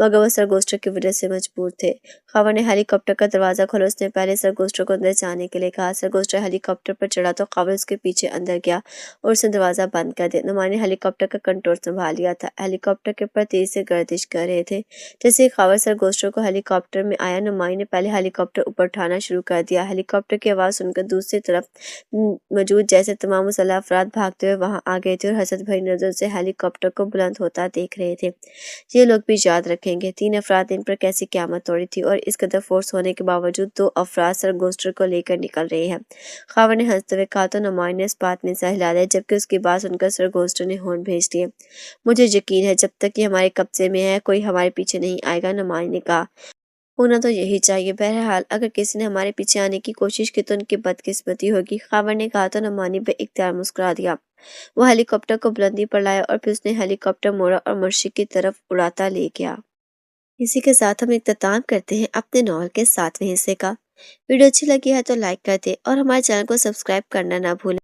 मगर वो सर गोस्टर की वजह से मजबूर थे। खावर ने हेलीकॉप्टर का दरवाजा खोला। उसने पहले सर गोस्टर को अंदर जाने के लिए कहा। सर गोस्टर हेलीकॉप्टर पर चढ़ा तो खावर उसके पीछे अंदर गया और उसने दरवाजा बंद कर दिया। नुमानी ने हेलीकॉप्टर का कंट्रोल संभाल लिया था। हेलीकॉप्टर के पर तेज से गर्दिश कर रहे थे। जैसे खावर सर गोस्टर को हेलीकॉप्टर में आया, नुमाई ने पहले हेलीकॉप्टर ऊपर उठाना शुरू कर दिया। हेलीकॉप्टर की आवाज़ सुनकर दूसरी तरफ मौजूद जैसे तमाम मुसल्लह अफराद भागते हुए वहां आ गए थे और हसरत भरी नजर से हेलीकॉप्टर को बुलंद होता देख रहे थे। ये लोग भी याद रखेंगे 3 अफराद ने इन पर कैसी क़यामत तोड़ी थी और इस कदर फोर्स होने के बावजूद 2 अफराद सर गोस्टर को लेकर निकल रहे हैं। खावर ने हंसते हुए कहा तो नुमाई ने इस बात में सर हिला दिया जबकि उसकी बात सुनकर सर गोस्टर ने होर्न भेज दिए। मुझे यकीन है जब तक ये हमारे कब्जे में है कोई हमारे पीछे नहीं आएगा, नुमाई ने कहा। होना तो यही चाहिए, बहरहाल अगर किसी ने हमारे पीछे आने की कोशिश की तो उनकी बदकिस्मती होगी, खावर ने कहा तो नुमानी बेइख्तियार मुस्कुरा दिया। वो हेलीकॉप्टर को बुलंदी पर लाया और फिर उसने हेलीकॉप्टर मोड़ा और मशरिक की तरफ उड़ाता ले गया। इसी के साथ हम इख्तिताम करते हैं अपने नॉवल के 7वें हिस्से का। वीडियो अच्छी लगी है तो लाइक कर दे और हमारे चैनल को सब्सक्राइब करना ना भूलें।